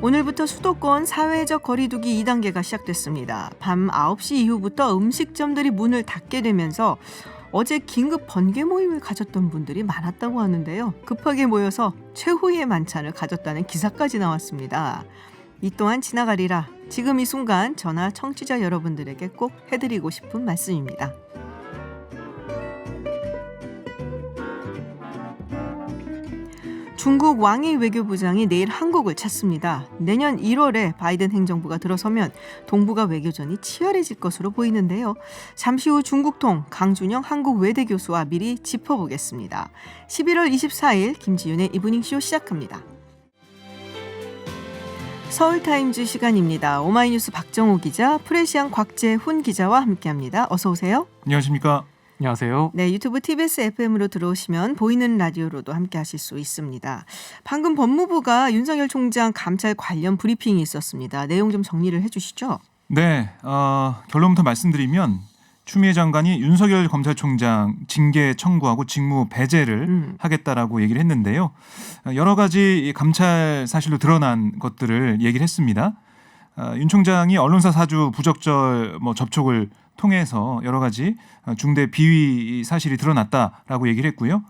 오늘부터 수도권 사회적 거리두기 2단계가 시작됐습니다. 밤 9시 이후부터 음식점들이 문을 닫게 되면서 어제 긴급 번개 모임을 가졌던 분들이 많았다고 하는데요. 급하게 모여서 최후의 만찬을 가졌다는 기사까지 나왔습니다. 이 또한 지나가리라 지금 이 순간 전화 청취자 여러분들에게 꼭 해드리고 싶은 말씀입니다. 중국 왕이 외교부장이 내일 한국을 찾습니다. 내년 1월에 바이든 행정부가 들어서면 동북아 외교전이 치열해질 것으로 보이는데요. 잠시 후 중국통 강준영 한국 외대 교수와 미리 짚어보겠습니다. 11월 24일 김지윤의 이브닝쇼 시작합니다. 서울타임즈 시간입니다. 오마이뉴스 박정호 기자, 프레시안 곽재훈 기자와 함께합니다. 어서 오세요. 안녕하십니까. 안녕하세요. 네, 유튜브 TBS FM으로 들어오시면 보이는 라디오로도 함께하실 수 있습니다. 방금 법무부가 윤석열 총장 감찰 관련 브리핑이 있었습니다. 내용 좀 정리를 해주시죠. 네, 결론부터 말씀드리면 추미애 장관이 윤석열 검찰총장 징계 청구하고 직무 배제를 하겠다라고 얘기를 했는데요. 여러 가지 감찰 사실로 드러난 것들을 얘기를 했습니다. 윤 총장이 언론사 사주 부적절 접촉을 통해서 여러 가지 중대 비위 사실이 드러났다라고 얘기를 했고요.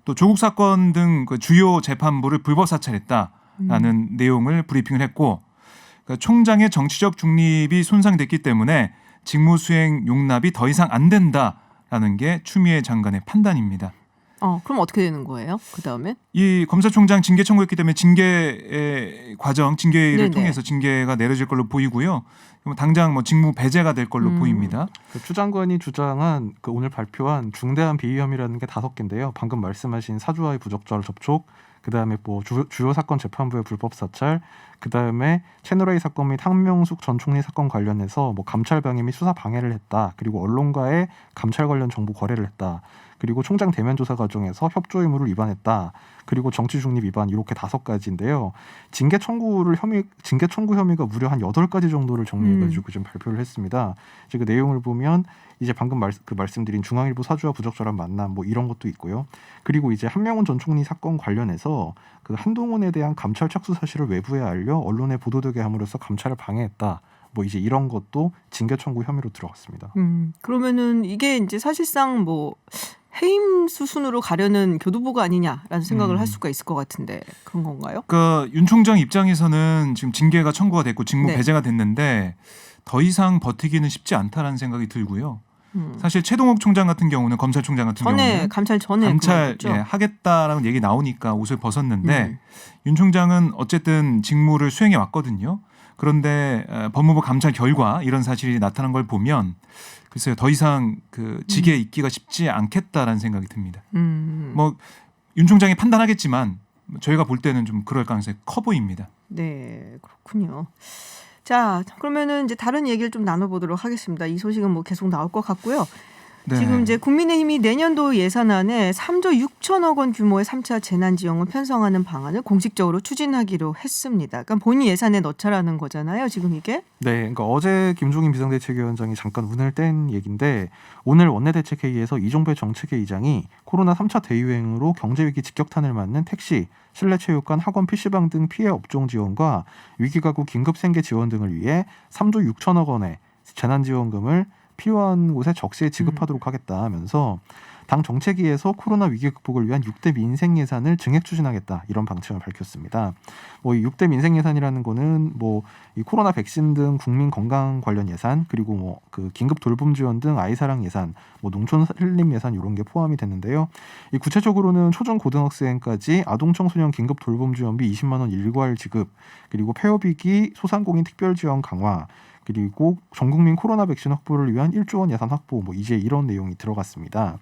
또 조국 사건 등 그 주요 재판부를 불법 사찰했다라는 내용을 브리핑을 했고, 그러니까 총장의 정치적 중립이 손상됐기 때문에 직무 수행 용납이 더 이상 안 된다라는 게 추미애 장관의 판단입니다. 그럼 어떻게 되는 거예요? 그 다음에? 이 검사총장 징계 청구했기 때문에 징계 과정, 징계를 네네. 통해서 징계가 내려질 걸로 보이고요. 당장 직무 배제가 될 걸로 보입니다. 추 장관이 주장한 오늘 발표한 중대한 비위 혐의라는 게 5개인데요. 방금 말씀하신 사주와의 부적절 접촉, 그다음에 주요 사건 재판부의 불법 사찰, 그다음에 채널A 사건 및 한명숙 전 총리 사건 관련해서 감찰 방해 및 수사 방해를 했다. 그리고 언론과의 감찰 관련 정보 거래를 했다. 그리고 총장 대면 조사 과정에서 협조 의무를 위반했다. 그리고 정치 중립 위반, 이렇게 5가지인데요. 징계 청구 혐의가 무려 한 8가지 정도를 정리해가지고 좀 발표를 했습니다. 이제 그 내용을 보면 이제 방금 말씀드린 중앙일보 사주와 부적절한 만남 이런 것도 있고요. 그리고 이제 한명훈 전 총리 사건 관련해서 그 한동훈에 대한 감찰 착수 사실을 외부에 알려 언론에 보도되게 함으로써 감찰을 방해했다. 이제 이런 것도 징계 청구 혐의로 들어갔습니다. 그러면은 이게 이제 사실상 해임 수순으로 가려는 교두보가 아니냐라는 생각을 할 수가 있을 것 같은데 그런 건가요? 그러니까 윤 총장 입장에서는 지금 징계가 청구가 됐고 직무 네. 배제가 됐는데 더 이상 버티기는 쉽지 않다라는 생각이 들고요. 사실 최동욱 총장 같은 경우는 검찰총장 같은 경우는 감찰 전에 하겠다라는 얘기 나오니까 옷을 벗었는데 윤 총장은 어쨌든 직무를 수행해 왔거든요. 그런데 법무부 감찰 결과 이런 사실이 나타난 걸 보면 글쎄요, 더 이상 그 직에 있기가 쉽지 않겠다라는 생각이 듭니다. 윤 총장이 판단하겠지만 저희가 볼 때는 좀 그럴 가능성이 커 보입니다. 네, 그렇군요. 자, 그러면은 이제 다른 얘기를 좀 나눠보도록 하겠습니다. 이 소식은 계속 나올 것 같고요. 네. 지금 이제 국민의힘이 내년도 예산안에 3조 6천억 원 규모의 3차 재난지원금 편성하는 방안을 공식적으로 추진하기로 했습니다. 그러니까 본인 예산에 넣자라는 거잖아요, 지금 이게? 네, 그러니까 어제 김종인 비상대책위원장이 잠깐 운을 뗀 얘기인데 오늘 원내대책회의에서 이종배 정책회의장이 코로나 3차 대유행으로 경제위기 직격탄을 맞는 택시, 실내체육관, 학원, PC방 등 피해 업종 지원과 위기가구 긴급생계 지원 등을 위해 3조 6천억 원의 재난지원금을 필요한 곳에 적시에 지급하도록 하겠다 하면서 당 정책위에서 코로나 위기 극복을 위한 6대 민생 예산을 증액 추진하겠다, 이런 방침을 밝혔습니다. 이 6대 민생 예산이라는 거는 이 코로나 백신 등 국민 건강 관련 예산, 그리고 그 긴급 돌봄 지원 등 아이사랑 예산, 농촌 살림 예산 이런 게 포함이 됐는데요. 이 구체적으로는 초중 고등학생까지 아동 청소년 긴급 돌봄 지원비 20만 원 일괄 지급, 그리고 폐업위기 소상공인 특별 지원 강화, 그리고 전국민 코로나 백신 확보를 위한 1조 원 예산 확보, 이제 이런 내용이 들어갔습니다.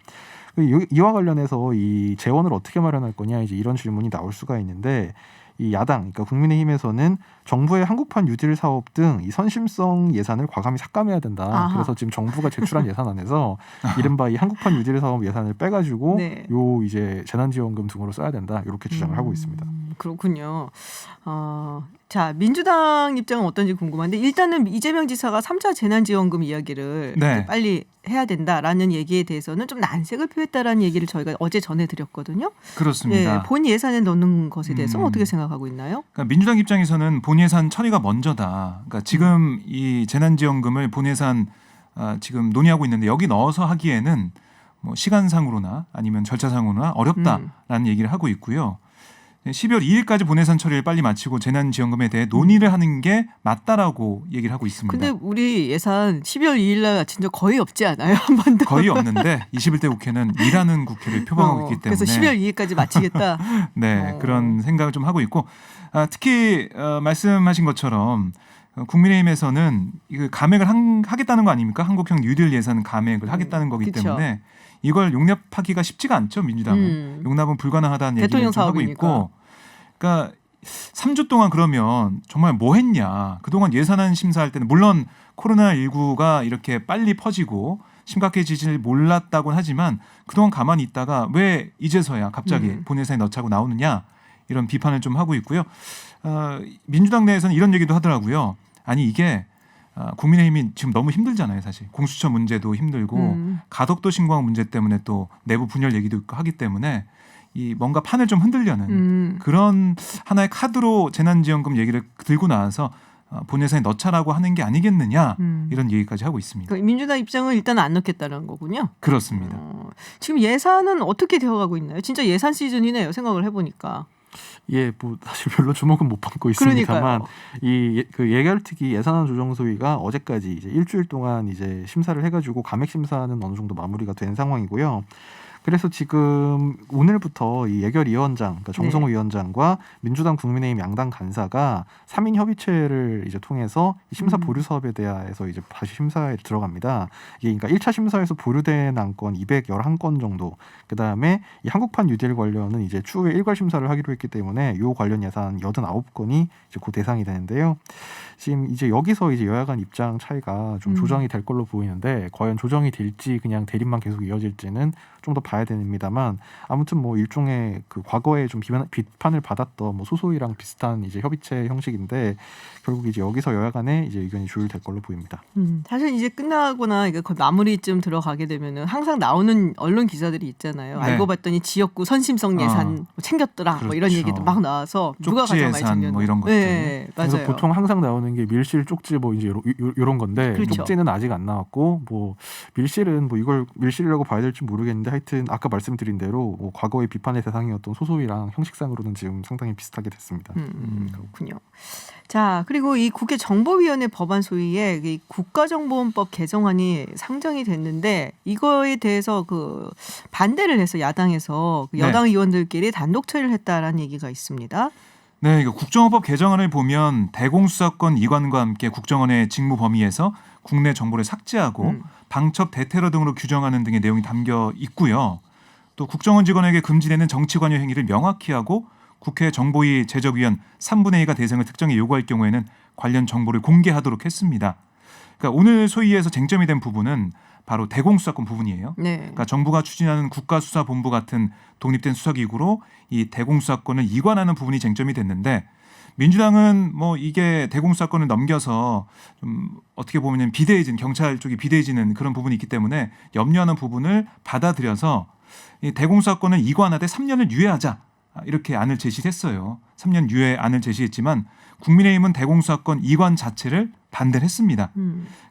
이와 관련해서 이 재원을 어떻게 마련할 거냐, 이제 이런 질문이 나올 수가 있는데, 이 야당, 그러니까 국민의힘에서는 정부의 한국판 뉴딜 사업 등 이 선심성 예산을 과감히 삭감해야 된다. 아하. 그래서 지금 정부가 제출한 예산안에서 이른바 이 한국판 뉴딜 사업 예산을 빼가지고 네. 이제 재난지원금 등으로 써야 된다, 이렇게 주장을 하고 있습니다. 그렇군요. 자, 민주당 입장은 어떤지 궁금한데 일단은 이재명 지사가 3차 재난지원금 이야기를 네. 빨리 해야 된다라는 얘기에 대해서는 좀 난색을 표했다라는 얘기를 저희가 어제 전해드렸거든요. 그렇습니다. 예, 본 예산에 넣는 것에 대해서 어떻게 생각하고 있나요? 그러니까 민주당 입장에서는 본 예산 처리가 먼저다. 그러니까 지금 이 재난지원금을 본 예산 지금 논의하고 있는데 여기 넣어서 하기에는 뭐 시간상으로나 아니면 절차상으로나 어렵다라는 얘기를 하고 있고요. 12월 2일까지 본 예산 처리를 빨리 마치고 재난지원금에 대해 논의를 하는 게 맞다라고 얘기를 하고 있습니다. 근데 우리 예산 12월 2일 날 마친 적 거의 없지 않아요? 한 번도. 거의 없는데 21대 국회는 일하는 국회를 표방하고 있기 때문에 그래서 12월 2일까지 마치겠다. 네, 그런 생각을 좀 하고 있고 특히 말씀하신 것처럼 국민의힘에서는 이 감액을 하겠다는 거 아닙니까? 한국형 뉴딜 예산 감액을 하겠다는 거기 그쵸. 때문에 이걸 용납하기가 쉽지가 않죠. 민주당은. 용납은 불가능하다는 얘기를 대통령 좀 하고 사업이니까. 있고 그러니까 3주 동안 그러면 정말 뭐 했냐. 그동안 예산안 심사할 때는 물론 코로나19가 이렇게 빨리 퍼지고 심각해지질 몰랐다고는 하지만 그동안 가만히 있다가 왜 이제서야 갑자기 본 예산에 넣자고 나오느냐 이런 비판을 좀 하고 있고요. 민주당 내에서는 이런 얘기도 하더라고요. 아니 이게 국민의힘이 지금 너무 힘들잖아요. 사실 공수처 문제도 힘들고 가덕도 신고한 문제 때문에 또 내부 분열 얘기도 있고 하기 때문에 이 뭔가 판을 좀 흔들려는 그런 하나의 카드로 재난지원금 얘기를 들고 나와서 본 예산에 넣자라고 하는 게 아니겠느냐 이런 얘기까지 하고 있습니다. 그러니까 민주당 입장은 일단 안 넣겠다는 거군요. 그렇습니다. 지금 예산은 어떻게 되어가고 있나요? 진짜 예산 시즌이네요. 생각을 해보니까. 예, 뭐 사실 별로 주목은 못 받고 있습니다만 그 예결특위 예산안 조정소위가 어제까지 이제 일주일 동안 이제 심사를 해가지고 감액 심사는 어느 정도 마무리가 된 상황이고요. 그래서 지금 오늘부터 이 예결위원장, 그러니까 정성호 위원장과 민주당, 국민의힘 양당 간사가 3인 협의체를 이제 통해서 심사 보류 사업에 대해서 이제 다시 심사에 들어갑니다. 이게 그러니까 1차 심사에서 보류된 안건 211건 정도, 그 다음에 이 한국판 뉴딜 관련은 이제 추후에 일괄 심사를 하기로 했기 때문에 요 관련 예산 89건이 이제 그 대상이 되는데요. 지금 이제 여기서 이제 여야 간 입장 차이가 좀 조정이 될 걸로 보이는데 과연 조정이 될지 그냥 대립만 계속 이어질지는 좀 더 봐야 됩니다만 아무튼 뭐 일종의 그 과거에 좀 비판을 받았던 뭐 소소위랑 비슷한 이제 협의체 형식인데 결국 이제 여기서 여야 간에 이제 의견이 조율될 걸로 보입니다. 사실 이제 끝나거나 이게 거의 마무리쯤 들어가게 되면은 항상 나오는 언론 기사들이 있잖아요. 네. 알고 봤더니 지역구 선심성 예산 뭐 챙겼더라. 뭐 이런 그렇죠. 얘기도 막 나와서 누가 쪽지 가장 많이 예산 챙겼나. 뭐 이런 것들. 네, 그래서 맞아요. 보통 항상 나오는 게 밀실, 쪽지 뭐 이제 이런 건데 그렇죠. 쪽지는 아직 안 나왔고 뭐 밀실은 뭐 이걸 밀실이라고 봐야 될지 모르겠는데 하여튼 아까 말씀드린 대로 뭐 과거의 비판의 대상이었던 소소위랑 형식상으로는 지금 상당히 비슷하게 됐습니다. 그렇군요. 자, 그리고 이 국회 정보위원회 법안 소위에 이 국가정보원법 개정안이 상정이 됐는데 이거에 대해서 그 반대를 해서 야당에서 그 여당 의원들끼리 단독 처리를 했다라는 얘기가 있습니다. 네, 이거 국정원법 개정안을 보면 대공수사권 이관과 함께 국정원의 직무 범위에서 국내 정보를 삭제하고 방첩 대테러 등으로 규정하는 등의 내용이 담겨 있고요. 또 국정원 직원에게 금지되는 정치 관여 행위를 명확히 하고 국회 정보위 제적위원 3분의 2가 대상을 특정해 요구할 경우에는 관련 정보를 공개하도록 했습니다. 그러니까 오늘 소위에서 쟁점이 된 부분은 바로 대공수사권 부분이에요. 네. 그러니까 정부가 추진하는 국가수사본부 같은 독립된 수사기구로 이 대공수사권을 이관하는 부분이 쟁점이 됐는데 민주당은 뭐 이게 대공수사권을 넘겨서 좀 어떻게 보면 비대해진 경찰 쪽이 비대해지는 그런 부분이 있기 때문에 염려하는 부분을 받아들여서 이 대공수사권을 이관하되 3년을 유예하자 이렇게 안을 제시했어요. 3년 유예 안을 제시했지만 국민의힘은 대공수사권 이관 자체를 반대를 했습니다.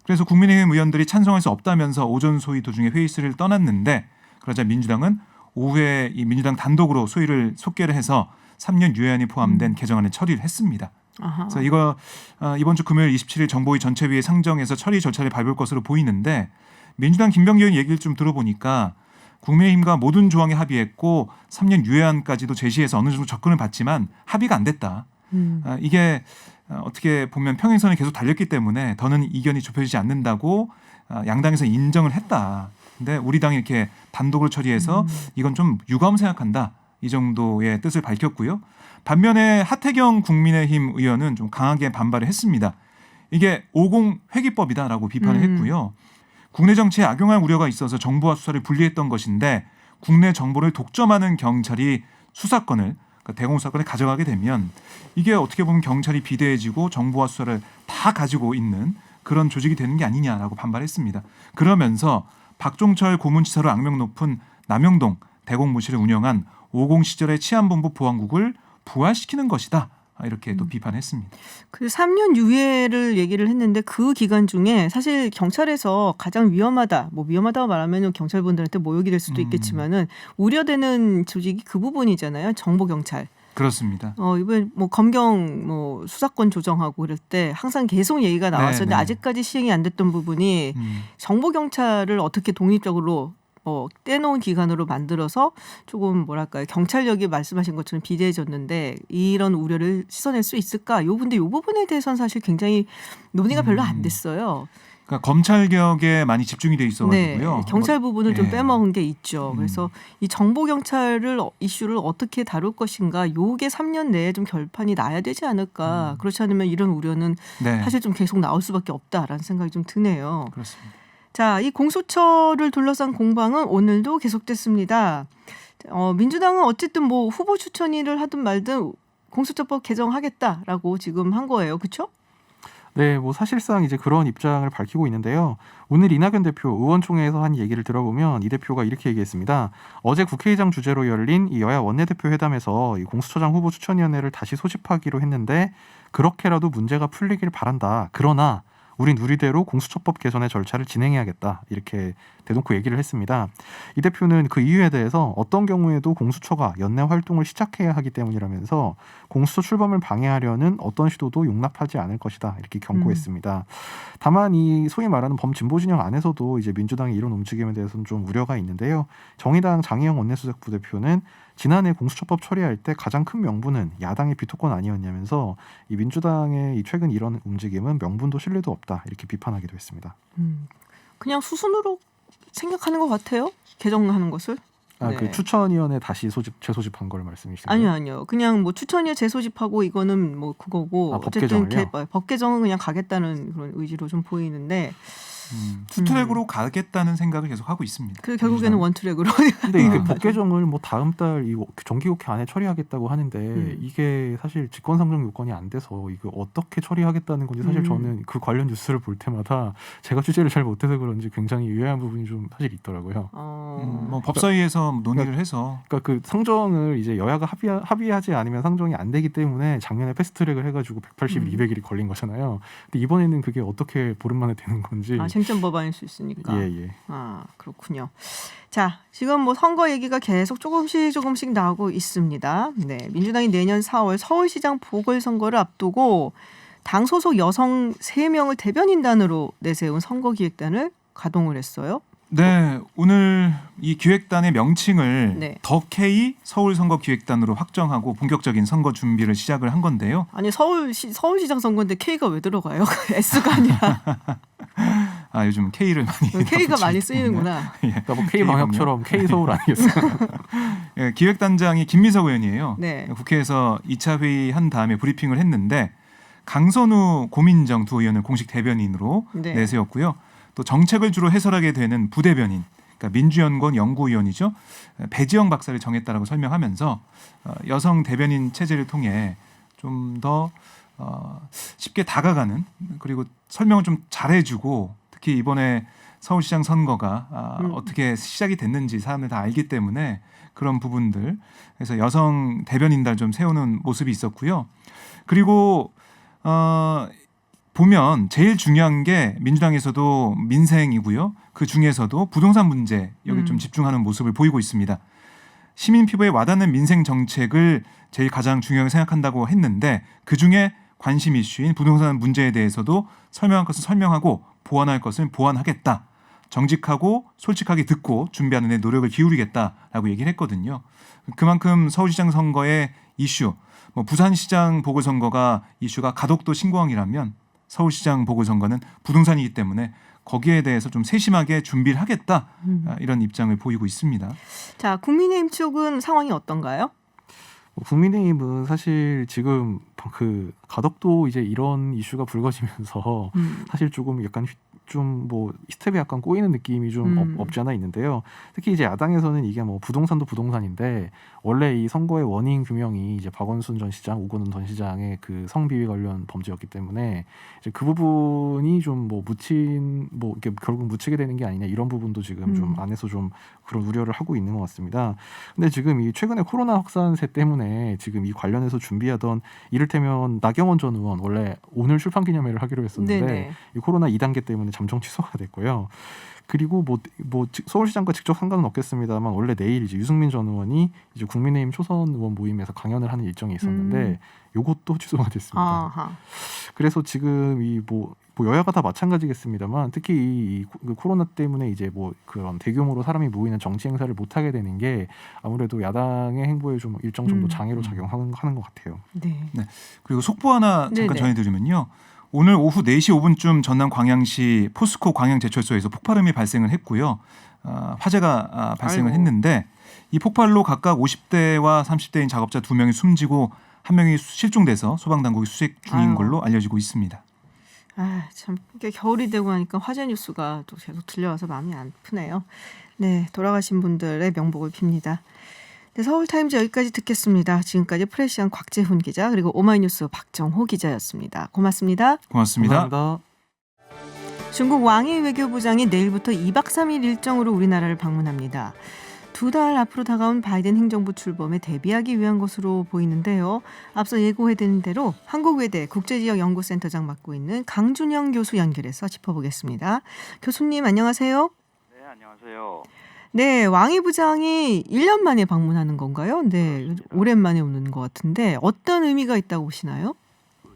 그래서 국민의힘 의원들이 찬성할 수 없다면서 오전 소위 도중에 회의실을 떠났는데 그러자 민주당은 오후에 이 민주당 단독으로 소위를 속개를 해서 3년 유예안이 포함된 개정안을 처리를 했습니다. 아하. 그래서 이거 이번 주 금요일 27일 정보위 전체위에 상정해서 처리 절차를 밟을 것으로 보이는데 민주당 김병기 의원 얘기를 좀 들어보니까 국민의힘과 모든 조항에 합의했고 3년 유예안까지도 제시해서 어느 정도 접근을 받지만 합의가 안 됐다. 이게 어떻게 보면 평행선을 계속 달렸기 때문에 더는 이견이 좁혀지지 않는다고 양당에서 인정을 했다. 근데 우리 당이 이렇게 단독으로 처리해서 이건 좀 유감 생각한다. 이 정도의 뜻을 밝혔고요. 반면에 하태경 국민의힘 의원은 좀 강하게 반발을 했습니다. 이게 50 회기법이다라고 비판을 했고요. 국내 정치에 악용할 우려가 있어서 정부와 수사를 분리했던 것인데 국내 정보를 독점하는 경찰이 수사권을 그러니까 대공수사권을 가져가게 되면 이게 어떻게 보면 경찰이 비대해지고 정보와 수사를 다 가지고 있는 그런 조직이 되는 게 아니냐라고 반발했습니다. 그러면서 박종철 고문치사로 악명 높은 남영동 대공무실을 운영한 50 시절의 치안본부 보안국을 부활시키는 것이다. 이렇게 또 비판했습니다. 그 3년 유예를 얘기를 했는데 그 기간 중에 사실 경찰에서 가장 위험하다, 뭐 위험하다고 말하면 경찰분들한테 모욕이 될 수도 있겠지만은 우려되는 조직이 그 부분이잖아요. 정보 경찰. 그렇습니다. 이번 뭐 검경 뭐 수사권 조정하고 그럴 때 항상 계속 얘기가 나왔었는데 네. 아직까지 시행이 안 됐던 부분이 정보 경찰을 어떻게 독립적으로 떼놓은 기관으로 만들어서 조금 뭐랄까요 경찰력이 말씀하신 것처럼 비대해졌는데 이런 우려를 씻어낼 수 있을까? 근데 요 부분에 대해서는 사실 굉장히 논의가 별로 안 됐어요. 그러니까 검찰 개혁에 많이 집중이 돼 있어가지고요. 네, 경찰 부분을 좀 예. 빼먹은 게 있죠. 그래서 이 정보 경찰을 이슈를 어떻게 다룰 것인가, 요게 3년 내에 좀 결판이 나야 되지 않을까. 그렇지 않으면 이런 우려는 네. 사실 좀 계속 나올 수밖에 없다라는 생각이 좀 드네요. 그렇습니다. 자, 이 공수처를 둘러싼 공방은 오늘도 계속됐습니다. 민주당은 어쨌든 뭐 후보 추천위를 하든 말든 공수처법 개정하겠다라고 지금 한 거예요, 그렇죠? 네, 뭐 사실상 이제 그런 입장을 밝히고 있는데요. 오늘 이낙연 대표 의원총회에서 한 얘기를 들어보면 이 대표가 이렇게 얘기했습니다. 어제 국회의장 주재로 열린 이 여야 원내대표 회담에서 이 공수처장 후보 추천위원회를 다시 소집하기로 했는데 그렇게라도 문제가 풀리길 바란다. 그러나 우린 우리대로 공수처법 개선의 절차를 진행해야겠다. 이렇게 대놓고 얘기를 했습니다. 이 대표는 그 이유에 대해서 어떤 경우에도 공수처가 연내 활동을 시작해야 하기 때문이라면서 공수처 출범을 방해하려는 어떤 시도도 용납하지 않을 것이다. 이렇게 경고했습니다. 다만 이 소위 말하는 범진보 진영 안에서도 이제 민주당의 이런 움직임에 대해서는 좀 우려가 있는데요. 정의당 장혜영 원내수석 부대표는 지난해 공수처법 처리할 때 가장 큰 명분은 야당의 비토권 아니었냐면서 이 민주당의 이 최근 이런 움직임은 명분도 신뢰도 없다 이렇게 비판하기도 했습니다. 그냥 수순으로 생각하는 것 같아요. 개정하는 것을. 네. 그 추천위원회 다시 재소집한 걸 말씀이신가요? 아니요. 그냥 뭐 추천위에 재소집하고 이거는 뭐 그거고 법 어쨌든 개정을요? 법 개정은 그냥 가겠다는 그런 의지로 좀 보이는데 투트랙으로 가겠다는 생각을 계속 하고 있습니다. 그 결국에는 원트랙으로. 근데 이게 법 개정을 뭐 다음 달 이 정기국회 안에 처리하겠다고 하는데 이게 사실 직권상정 요건이 안 돼서 이거 어떻게 처리하겠다는 건지 사실 저는 그 관련 뉴스를 볼 때마다 제가 취재를 잘 못해서 그런지 굉장히 유해한 부분이 좀 사실 있더라고요. 뭐 법사위에서 논의를 해서 그러니까 그 상정을 이제 여야가 합의하지 않으면 상정이 안 되기 때문에 작년에 패스트트랙을 해가지고 180일, 200일이 걸린 거잖아요. 근데 이번에는 그게 어떻게 보름 만에 되는 건지. 쟁점 법안일 수 있으니까. 예. 그렇군요. 자, 지금 뭐 선거 얘기가 계속 조금씩 나오고 있습니다. 네, 민주당이 내년 4월 서울시장 보궐선거를 앞두고 당 소속 여성 3명을 대변인단으로 내세운 선거기획단을 가동을 했어요. 네, 오늘 이 기획단의 명칭을 네. 더 K 서울선거기획단으로 확정하고 본격적인 선거 준비를 시작을 한 건데요. 아니 서울시장 선거인데 K가 왜 들어가요? S가 아니라. 요즘 K를 많이 K가 많이 쓰이는구나. 예. 그러니까 뭐 K 방역처럼 K 서울 아니겠어요? 예, 기획단장이 김미석 의원이에요. 네. 국회에서 2차 회의한 다음에 브리핑을 했는데 강선우, 고민정 두 의원을 공식 대변인으로 네. 내세웠고요. 또 정책을 주로 해설하게 되는 부대변인, 그러니까 민주연구원 연구위원이죠. 배지영 박사를 정했다라고 설명하면서 여성 대변인 체제를 통해 좀 더 쉽게 다가가는 그리고 설명을 좀 잘해주고 특히 이번에 서울시장 선거가 어떻게 시작이 됐는지 사람들 다 알기 때문에 그런 부분들 그래서 여성 대변인단 좀 세우는 모습이 있었고요. 그리고 보면 제일 중요한 게 민주당에서도 민생이고요. 그 중에서도 부동산 문제 여기 좀 집중하는 모습을 보이고 있습니다. 시민 피부에 와닿는 민생 정책을 제일 가장 중요하게 생각한다고 했는데 그중에 관심 이슈인 부동산 문제에 대해서도 설명할 것은 설명하고 보완할 것은 보완하겠다. 정직하고 솔직하게 듣고 준비하는 데 노력을 기울이겠다라고 얘기를 했거든요. 그만큼 서울시장 선거의 이슈, 뭐 부산시장 보궐선거가 이슈가 가덕도 신공항이라면 서울시장 보궐선거는 부동산이기 때문에 거기에 대해서 좀 세심하게 준비를 하겠다 이런 입장을 보이고 있습니다. 자, 국민의힘 쪽은 상황이 어떤가요? 국민의힘은 사실 지금 그 가덕도 이제 이런 이슈가 불거지면서 사실 조금 약간 좀 뭐 스텝이 약간 꼬이는 느낌이 좀 없지 않아 있는데요. 특히 이제 야당에서는 이게 뭐 부동산도 부동산인데 원래 이 선거의 원인 규명이 이제 박원순 전 시장, 오건원 전 시장의 그 성비위 관련 범죄였기 때문에 이제 그 부분이 좀 뭐 이렇게 결국 묻히게 되는 게 아니냐 이런 부분도 지금 좀 안에서 좀 그런 우려를 하고 있는 것 같습니다. 근데 지금 이 최근에 코로나 확산세 때문에 지금 이 관련해서 준비하던 이를테면 나경원 전 의원 원래 오늘 출판기념회를 하기로 했었는데 네네. 이 코로나 2단계 때문에 잠정 취소가 됐고요. 그리고 서울시장과 직접 상관은 없겠습니다만 원래 내일 이제 유승민 전 의원이 이제 국민의힘 초선 의원 모임에서 강연을 하는 일정이 있었는데 요것도 취소가 됐습니다. 아하. 그래서 지금 뭐 여야가 다 마찬가지겠습니다만 특히 이 코로나 때문에 이제 뭐 그런 대규모로 사람이 모이는 정치 행사를 못 하게 되는 게 아무래도 야당의 행보에 좀 일정 정도 장애로 작용하는 것 같아요. 네. 그리고 속보 하나 잠깐 네네. 전해드리면요. 오늘 오후 4시 5분쯤 전남 광양시 포스코 광양제철소에서 폭발음이 발생을 했고요. 화재가 발생을 아이고. 했는데 이 폭발로 각각 50대와 30대인 작업자 2명이 숨지고 1명이 실종돼서 소방당국이 수색 중인 아유. 걸로 알려지고 있습니다. 참 이게 겨울이 되고 하니까 화재 뉴스가 또 계속 들려와서 마음이 아프네요. 네, 돌아가신 분들의 명복을 빕니다. 네, 서울타임즈 여기까지 듣겠습니다. 지금까지 프레시안 곽재훈 기자 그리고 오마이뉴스 박정호 기자였습니다. 고맙습니다. 고맙습니다. 감사합니다. 중국 왕이 외교부장이 내일부터 2박 3일 일정으로 우리나라를 방문합니다. 2달 앞으로 다가온 바이든 행정부 출범에 대비하기 위한 것으로 보이는데요. 앞서 예고해드린 대로 한국외대 국제지역연구센터장 맡고 있는 강준영 교수 연결해서 짚어보겠습니다. 교수님 안녕하세요. 네, 안녕하세요. 네, 왕이 부장이 1년 만에 방문하는 건가요? 네, 그렇습니다. 오랜만에 오는 것 같은데 어떤 의미가 있다고 보시나요?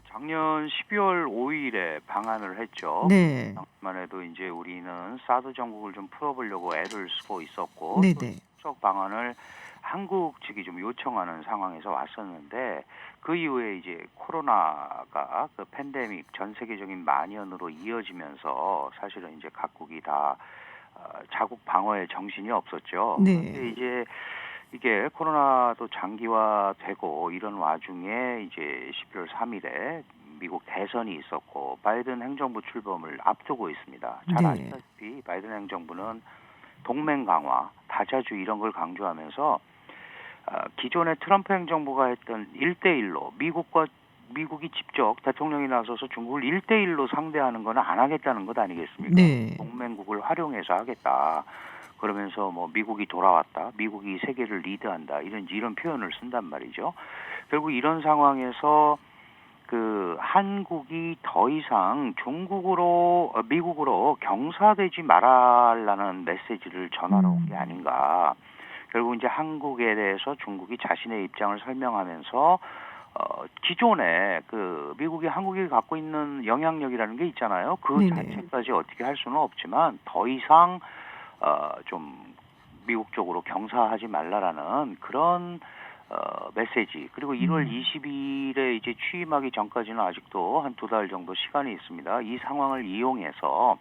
작년 12월 5일에 방한을 했죠. 네, 당시만 해도 이제 우리는 사드 정국을 좀 풀어보려고 애를 쓰고 있었고 네네. 수적 방한을 한국 측이 좀 요청하는 상황에서 왔었는데 그 이후에 이제 코로나가 그 팬데믹 전 세계적인 만연으로 이어지면서 사실은 이제 각국이 다 자국 방어에 정신이 없었죠. 네. 근데 이제 이게 코로나도 장기화되고 이런 와중에 이제 12월 3일에 미국 대선이 있었고 바이든 행정부 출범을 앞두고 있습니다. 잘 네. 아시다시피 바이든 행정부는 동맹 강화, 다자주의 이런 걸 강조하면서 기존의 트럼프 행정부가 했던 1대1로 미국이 직접 대통령이 나서서 중국을 1대1로 상대하는 건 안 하겠다는 것 아니겠습니까? 네. 동맹국을 활용해서 하겠다. 그러면서 뭐 미국이 돌아왔다. 미국이 세계를 리드한다. 이런 표현을 쓴단 말이죠. 결국 이런 상황에서 그 한국이 더 이상 미국으로 경사되지 말아라는 메시지를 전하러 온 게 아닌가. 결국 이제 한국에 대해서 중국이 자신의 입장을 설명하면서 기존에 그 미국이 한국이 갖고 있는 영향력이라는 게 있잖아요. 그 네네. 자체까지 어떻게 할 수는 없지만 더 이상 좀 미국 쪽으로 경사하지 말라라는 그런 메시지. 그리고 1월 20일에 이제 취임하기 전까지는 아직도 한 2달 정도 시간이 있습니다. 이 상황을 이용해서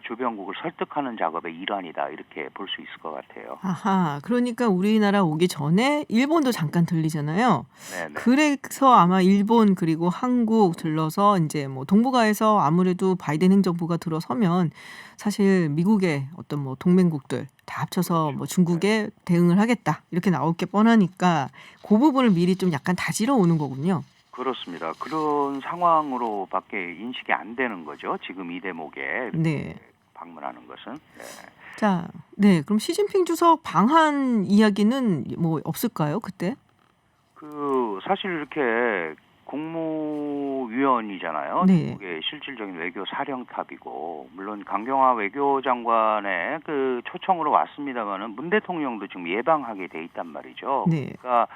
주변국을 설득하는 작업의 일환이다. 이렇게 볼 수 있을 것 같아요. 아하, 그러니까 우리나라 오기 전에 일본도 잠깐 들리잖아요. 네네. 그래서 아마 일본 그리고 한국 들러서 이제 뭐 동북아에서 아무래도 바이든 행정부가 들어서면 사실 미국의 어떤 뭐 동맹국들 다 합쳐서 뭐 중국에 대응을 하겠다 이렇게 나올 게 뻔하니까 그 부분을 미리 좀 약간 다지러 오는 거군요. 그렇습니다. 그런 상황으로밖에 인식이 안 되는 거죠. 지금 이 대목에 네. 방문하는 것은. 네. 자, 네. 그럼 시진핑 주석 방한 이야기는 뭐 없을까요? 그때? 그 사실 이렇게 국무위원이잖아요. 네. 중국의 실질적인 외교 사령탑이고 물론 강경화 외교장관의 그 초청으로 왔습니다마는 문 대통령도 지금 예방하게 돼 있단 말이죠. 네. 그러니까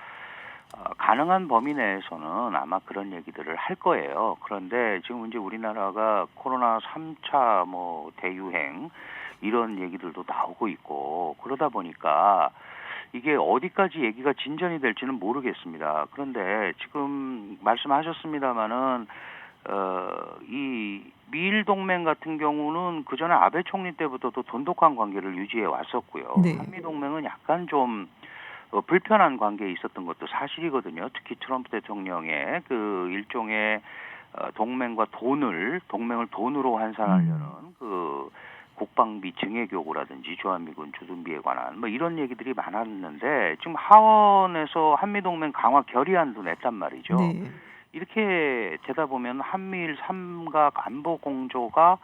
가능한 범위 내에서는 아마 그런 얘기들을 할 거예요. 그런데 지금 이제 우리나라가 코로나 3차 뭐 대유행 이런 얘기들도 나오고 있고 그러다 보니까 이게 어디까지 얘기가 진전이 될지는 모르겠습니다. 그런데 지금 말씀하셨습니다마는 이 미일 동맹 같은 경우는 그 전에 아베 총리 때부터도 돈독한 관계를 유지해 왔었고요. 네. 한미 동맹은 약간 좀 불편한 관계에 있었던 것도 사실이거든요. 특히 트럼프 대통령의 그 일종의 동맹을 돈으로 환산하려는 그 국방비 증액 요구라든지 주한미군 주둔비에 관한 뭐 이런 얘기들이 많았는데 지금 하원에서 한미동맹 강화 결의안도 냈단 말이죠. 네. 이렇게 되다 보면 한미일 삼각 안보 공조가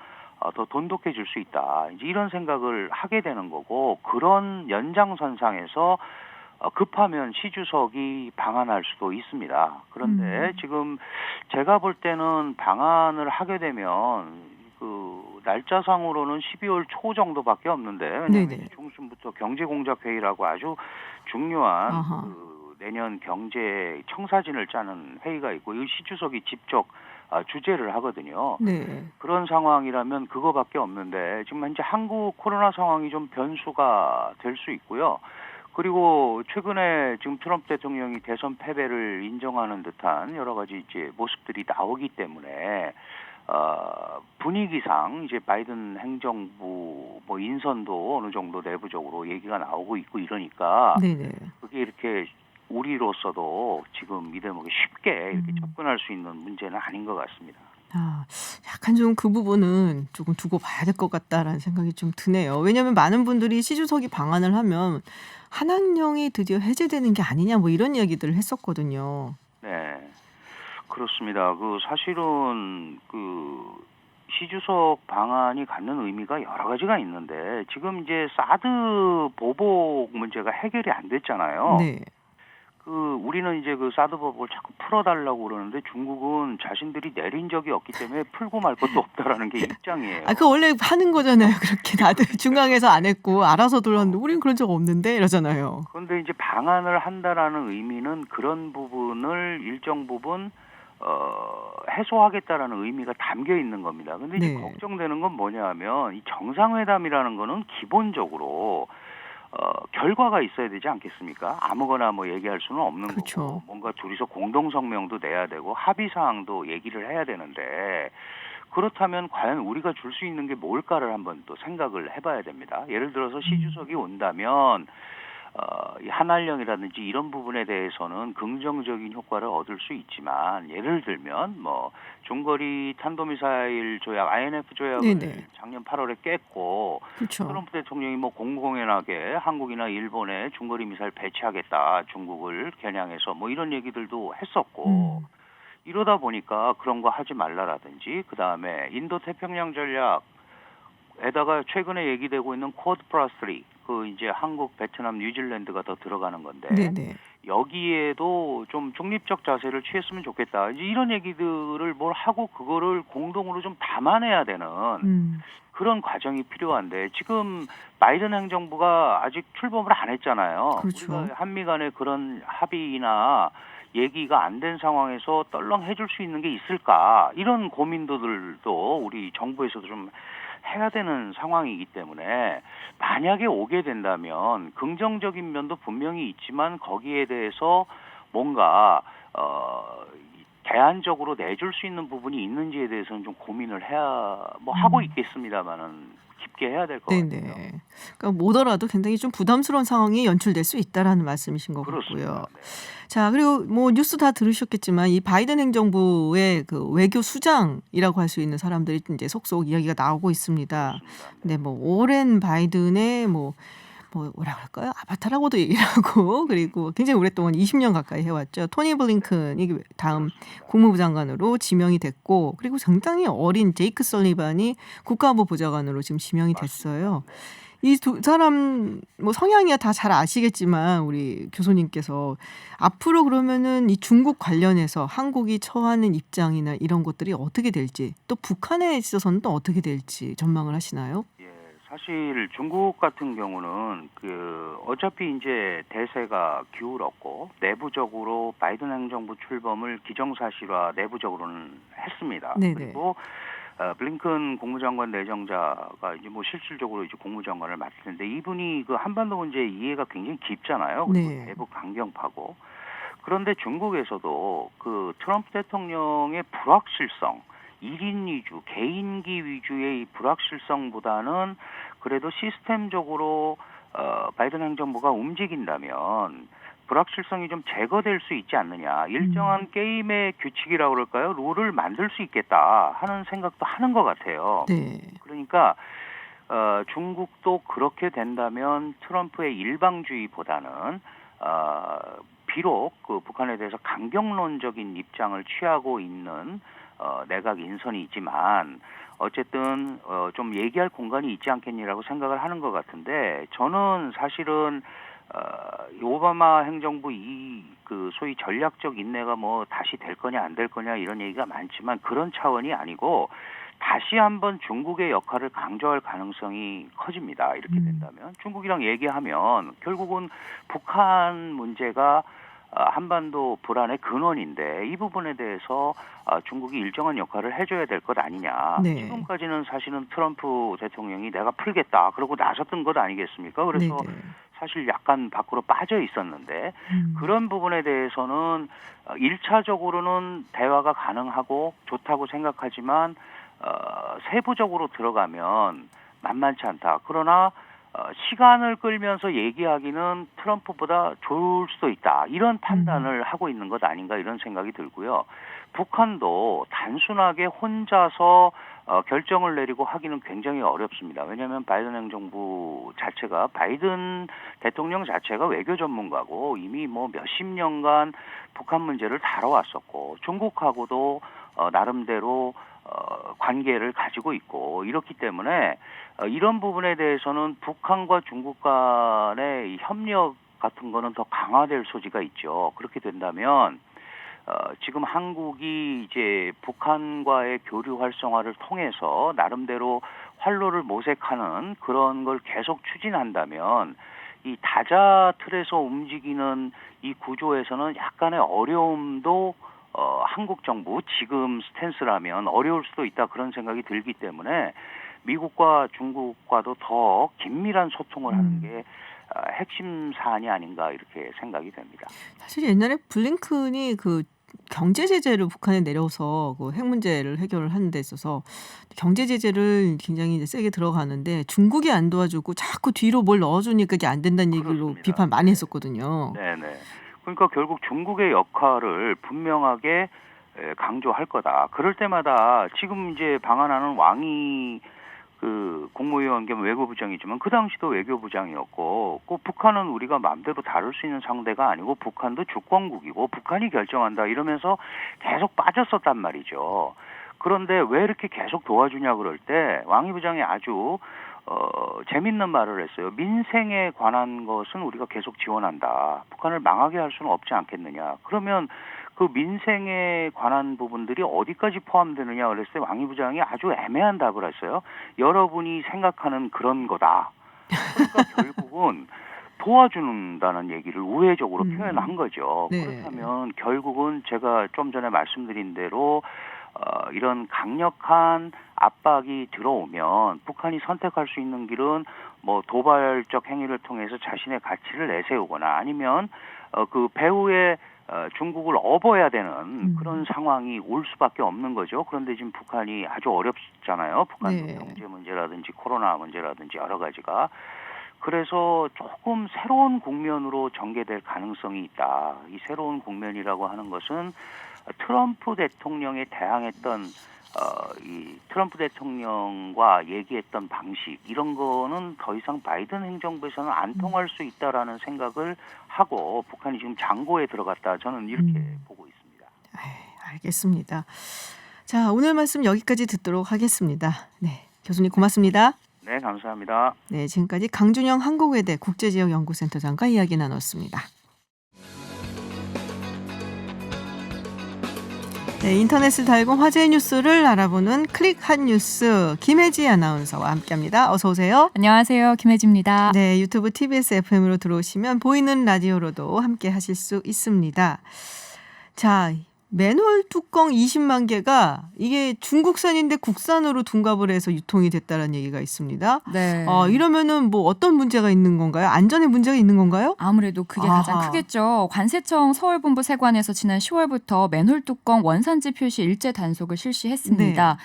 더 돈독해질 수 있다. 이제 이런 생각을 하게 되는 거고 그런 연장선상에서 급하면 시 주석이 방한할 수도 있습니다. 그런데 지금 제가 볼 때는 방한을 하게 되면 그 날짜상으로는 12월 초 정도밖에 없는데 왜냐하면 네네. 중순부터 경제공작회의라고 아주 중요한 아하. 그 내년 경제 청사진을 짜는 회의가 있고 이 시 주석이 직접 주재를 하거든요. 네. 그런 상황이라면 그거밖에 없는데 지금 현재 한국 코로나 상황이 좀 변수가 될 수 있고요. 그리고 최근에 지금 트럼프 대통령이 대선 패배를 인정하는 듯한 여러 가지 이제 모습들이 나오기 때문에 분위기상 이제 바이든 행정부 뭐 인선도 어느 정도 내부적으로 얘기가 나오고 있고 이러니까 네네. 그게 이렇게 우리로서도 지금 이 대목에 쉽게 이렇게 접근할 수 있는 문제는 아닌 것 같습니다. 약간 좀 그 부분은 조금 두고 봐야 될 것 같다라는 생각이 좀 드네요. 왜냐하면 많은 분들이 시 주석이 방한을 하면 한학령이 드디어 해제되는 게 아니냐 뭐 이런 이야기들을 했었거든요. 네, 그렇습니다. 그 사실은 시 주석 방안이 갖는 의미가 여러 가지가 있는데 지금 이제 사드 보복 문제가 해결이 안 됐잖아요. 네. 우리는 이제 그 사드 보복을 자꾸 풀어달라고 그러는데 중국은 자신들이 내린 적이 없기 때문에 풀고 말 것도 없다라는 게 입장이에요. 그 원래 하는 거잖아요. 그렇게 다들 중앙에서 안 했고 알아서 돌았는데 우린 그런 적 없는데 이러잖아요. 그런데 이제 방안을 한다라는 의미는 그런 부분을 일정 부분 해소하겠다라는 의미가 담겨 있는 겁니다. 근데 이제 네. 걱정되는 건 뭐냐하면 이 정상회담이라는 거는 기본적으로 결과가 있어야 되지 않겠습니까? 아무거나 뭐 얘기할 수는 없는 그렇죠. 거고 뭔가 둘이서 공동 성명도 내야 되고 합의 사항도 얘기를 해야 되는데 그렇다면 과연 우리가 줄 수 있는 게 뭘까를 한번 또 생각을 해봐야 됩니다. 예를 들어서 시 주석이 온다면 이 한한령이라든지 이런 부분에 대해서는 긍정적인 효과를 얻을 수 있지만 예를 들면 뭐 중거리 탄도미사일 조약 INF 조약을 네네. 작년 8월에 깼고 그렇죠. 트럼프 대통령이 뭐 공공연하게 한국이나 일본에 중거리 미사일 배치하겠다 중국을 겨냥해서 뭐 이런 얘기들도 했었고 이러다 보니까 그런 거 하지 말라라든지 그다음에 인도 태평양 전략에다가 최근에 얘기되고 있는 쿼드 플러스 3 이제 한국, 베트남, 뉴질랜드가 더 들어가는 건데 네네. 여기에도 좀 중립적 자세를 취했으면 좋겠다. 이제 이런 얘기들을 뭘 하고 그거를 공동으로 좀 담아내야 되는 그런 과정이 필요한데 지금 바이든 행정부가 아직 출범을 안 했잖아요. 그렇죠. 우리가 한미 간의 그런 합의나 얘기가 안 된 상황에서 떨렁 해줄 수 있는 게 있을까? 이런 고민들도 우리 정부에서도 좀 해야 되는 상황이기 때문에 만약에 오게 된다면 긍정적인 면도 분명히 있지만 거기에 대해서 뭔가 대안적으로 내줄 수 있는 부분이 있는지에 대해서는 좀 고민을 해야 뭐 하고 있겠습니다만은 깊게 해야 될 것 같아요. 네네. 그러니까 오더라도 굉장히 좀 부담스러운 상황이 연출될 수 있다라는 말씀이신 것 그렇습니다. 같고요. 네. 자, 그리고 뭐 뉴스 다 들으셨겠지만 이 바이든 행정부의 그 외교 수장이라고 할 수 있는 사람들이 이제 속속 이야기가 나오고 있습니다. 그렇습니다. 네. 네, 뭐 오랜 바이든의 뭐라 그럴까요? 아바타라고도 얘기를 하고 그리고 굉장히 오랫동안 20년 가까이 해왔죠. 토니 블링컨이 다음 국무부 장관으로 지명이 됐고 그리고 상당히 어린 제이크 설리반이 국가안보 보좌관으로 지금 지명이 됐어요. 이 두 사람 뭐 성향이야 다 잘 아시겠지만 우리 교수님께서 앞으로 그러면은 이 중국 관련해서 한국이 처하는 입장이나 이런 것들이 어떻게 될지 또 북한에 있어서는 또 어떻게 될지 전망을 하시나요? 예, 사실 중국 같은 경우는 어차피 이제 대세가 기울었고 내부적으로 바이든 행정부 출범을 기정사실화 내부적으로는 했습니다. 네네. 그리고 블링컨 국무장관 내정자가 이제 뭐 실질적으로 이제 국무장관을 맡을 텐데 이분이 그 한반도 문제 이해가 굉장히 깊잖아요. 그리고 네. 대북 강경파고. 그런데 중국에서도 그 트럼프 대통령의 불확실성, 1인 위주, 개인기 위주의 이 불확실성보다는 그래도 시스템적으로 바이든 행정부가 움직인다면 불확실성이 좀 제거될 수 있지 않느냐. 일정한 게임의 규칙이라고 그럴까요? 룰을 만들 수 있겠다 하는 생각도 하는 것 같아요. 네. 그러니까 중국도 그렇게 된다면 트럼프의 일방주의보다는 비록 그 북한에 대해서 강경론적인 입장을 취하고 있는 내각 인선이 있지만 어쨌든 좀 얘기할 공간이 있지 않겠니라고 생각을 하는 것 같은데 저는 사실은 오바마 행정부 그 소위 전략적 인내가 뭐 다시 될 거냐 안 될 거냐 이런 얘기가 많지만 그런 차원이 아니고 다시 한번 중국의 역할을 강조할 가능성이 커집니다. 이렇게 된다면 중국이랑 얘기하면 결국은 북한 문제가 한반도 불안의 근원인데 이 부분에 대해서 중국이 일정한 역할을 해줘야 될 것 아니냐. 네. 지금까지는 사실은 트럼프 대통령이 내가 풀겠다 그러고 나섰던 것 아니겠습니까? 그래서 네네. 사실 약간 밖으로 빠져 있었는데 그런 부분에 대해서는 1차적으로는 대화가 가능하고 좋다고 생각하지만 세부적으로 들어가면 만만치 않다. 그러나 시간을 끌면서 얘기하기는 트럼프보다 좋을 수도 있다. 이런 판단을 하고 있는 것 아닌가 이런 생각이 들고요. 북한도 단순하게 혼자서 결정을 내리고 하기는 굉장히 어렵습니다. 왜냐하면 바이든 행정부 자체가 바이든 대통령 자체가 외교 전문가고 이미 뭐 몇십 년간 북한 문제를 다뤄왔었고 중국하고도 나름대로 관계를 가지고 있고 이렇기 때문에 이런 부분에 대해서는 북한과 중국 간의 협력 같은 거는 더 강화될 소지가 있죠. 그렇게 된다면 지금 한국이 이제 북한과의 교류 활성화를 통해서 나름대로 활로를 모색하는 그런 걸 계속 추진한다면 이 다자 틀에서 움직이는 이 구조에서는 약간의 어려움도 한국 정부 지금 스탠스라면 어려울 수도 있다 그런 생각이 들기 때문에 미국과 중국과도 더 긴밀한 소통을 하는 게 핵심 사안이 아닌가 이렇게 생각이 됩니다. 사실 옛날에 블링컨이 그 경제 제재를 북한에 내려서 그 핵 문제를 해결을 하는 데 있어서 경제 제재를 굉장히 이제 세게 들어가는데 중국이 안 도와주고 자꾸 뒤로 뭘 넣어주니까 이게 안 된다는 얘기로 그렇습니다. 비판 많이 했었거든요. 네네. 그러니까 결국 중국의 역할을 분명하게 강조할 거다. 그럴 때마다 지금 이제 방한하는 왕이 그 국무위원 겸 외교부장이지만 그 당시도 외교부장이었고 그 북한은 우리가 마음대로 다룰 수 있는 상대가 아니고 북한도 주권국이고 북한이 결정한다 이러면서 계속 빠졌었단 말이죠. 그런데 왜 이렇게 계속 도와주냐 그럴 때 왕이 부장이 아주 재밌는 말을 했어요. 민생에 관한 것은 우리가 계속 지원한다. 북한을 망하게 할 수는 없지 않겠느냐. 그러면 그 민생에 관한 부분들이 어디까지 포함되느냐 그랬을 때 왕이 부장이 아주 애매한 답을 했어요. 여러분이 생각하는 그런 거다. 그러니까 결국은 도와준다는 얘기를 우회적으로 표현한 거죠. 네. 그렇다면 결국은 제가 좀 전에 말씀드린 대로 이런 강력한 압박이 들어오면 북한이 선택할 수 있는 길은 뭐 도발적 행위를 통해서 자신의 가치를 내세우거나 아니면 그 배후에 중국을 업어야 되는 그런 상황이 올 수밖에 없는 거죠. 그런데 지금 북한이 아주 어렵잖아요. 북한도 네. 경제 문제라든지 코로나 문제라든지 여러 가지가. 그래서 조금 새로운 국면으로 전개될 가능성이 있다. 이 새로운 국면이라고 하는 것은 트럼프 대통령에 대항했던 이 트럼프 대통령과 얘기했던 방식 이런 거는 더 이상 바이든 행정부에서는 안 통할 수 있다라는 생각을 하고 북한이 지금 장고에 들어갔다 저는 이렇게 보고 있습니다. 알겠습니다. 자, 오늘 말씀 여기까지 듣도록 하겠습니다. 네, 교수님 고맙습니다. 네, 감사합니다. 네, 지금까지 강준영 한국외대 국제지역연구센터장과 이야기 나눴습니다. 네, 인터넷을 달고 화제의 뉴스를 알아보는 클릭한 뉴스 김혜지 아나운서와 함께합니다. 어서 오세요. 안녕하세요. 김혜지입니다. 네, 유튜브 TBS FM으로 들어오시면 보이는 라디오로도 함께 하실 수 있습니다. 자, 맨홀 뚜껑 20만 개가 이게 중국산인데 국산으로 둔갑을 해서 유통이 됐다는 얘기가 있습니다. 네. 이러면은 뭐 어떤 문제가 있는 건가요? 안전에 문제가 있는 건가요? 아무래도 그게 가장 아하. 크겠죠. 관세청 서울본부 세관에서 지난 10월부터 맨홀 뚜껑 원산지 표시 일제 단속을 실시했습니다. 네.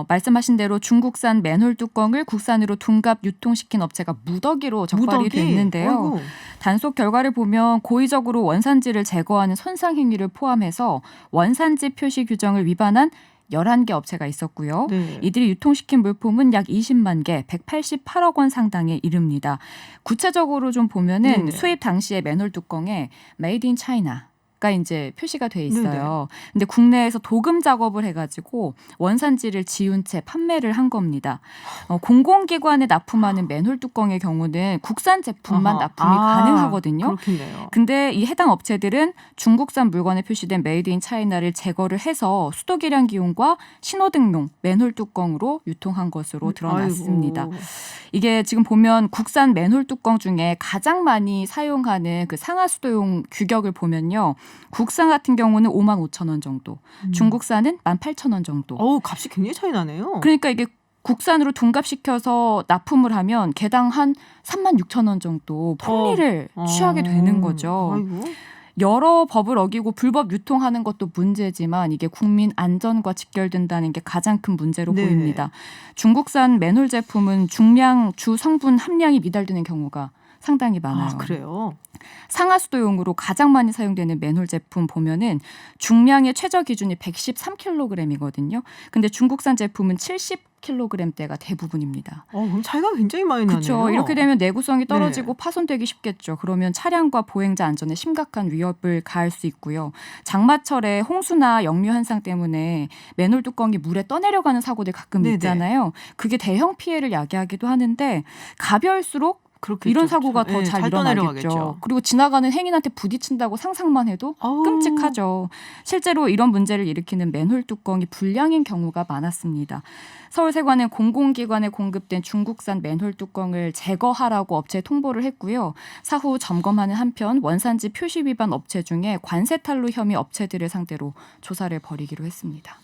말씀하신 대로 중국산 맨홀 뚜껑을 국산으로 둔갑 유통시킨 업체가 무더기로 적발이 됐는데요. 어이구. 단속 결과를 보면 고의적으로 원산지를 제거하는 손상 행위를 포함해서 원산지 표시 규정을 위반한 11개 업체가 있었고요. 네. 이들이 유통시킨 물품은 약 20만 개, 188억 원 상당에 이릅니다. 구체적으로 좀 보면은 네네. 수입 당시에 맨홀 뚜껑에 Made in China 가 이제 표시가 돼 있어요. 네네. 근데 국내에서 도금 작업을 해가지고 원산지를 지운 채 판매를 한 겁니다. 공공기관에 납품하는 맨홀 뚜껑의 경우는 국산 제품만 아하. 납품이 가능하거든요. 그렇겠네요. 근데 이 해당 업체들은 중국산 물건에 표시된 메이드 인 차이나를 제거를 해서 수도계량 기용과 신호등용 맨홀 뚜껑으로 유통한 것으로 드러났습니다. 아이고. 이게 지금 보면 국산 맨홀 뚜껑 중에 가장 많이 사용하는 그 상하수도용 규격을 보면요. 국산 같은 경우는 55,000원 정도, 중국산은 18,000원 정도. 어우, 값이 굉장히 차이 나네요. 그러니까 이게 국산으로 둔갑시켜서 납품을 하면 개당 한 36,000원 정도 폭리를 취하게 되는 거죠. 아이고. 여러 법을 어기고 불법 유통하는 것도 문제지만 이게 국민 안전과 직결된다는 게 가장 큰 문제로 네. 보입니다. 중국산 맨홀 제품은 중량, 주 성분 함량이 미달되는 경우가 상당히 많아요. 그래요? 상하수도용으로 가장 많이 사용되는 맨홀 제품 보면은 중량의 최저 기준이 113kg이거든요. 근데 중국산 제품은 70kg대가 대부분입니다. 그럼 차이가 굉장히 많이 나네요. 그렇죠. 이렇게 되면 내구성이 떨어지고 네. 파손되기 쉽겠죠. 그러면 차량과 보행자 안전에 심각한 위협을 가할 수 있고요. 장마철에 홍수나 역류 현상 때문에 맨홀 뚜껑이 물에 떠내려가는 사고들 가끔 네네. 있잖아요. 그게 대형 피해를 야기하기도 하는데 가벼울수록 그렇겠죠. 이런 사고가 더 네, 잘 잘 일어나겠죠. 떠내려가겠죠. 그리고 지나가는 행인한테 부딪힌다고 상상만 해도 아우. 끔찍하죠. 실제로 이런 문제를 일으키는 맨홀 뚜껑이 불량인 경우가 많았습니다. 서울세관은 공공기관에 공급된 중국산 맨홀 뚜껑을 제거하라고 업체에 통보를 했고요. 사후 점검하는 한편 원산지 표시 위반 업체 중에 관세 탈루 혐의 업체들을 상대로 조사를 벌이기로 했습니다.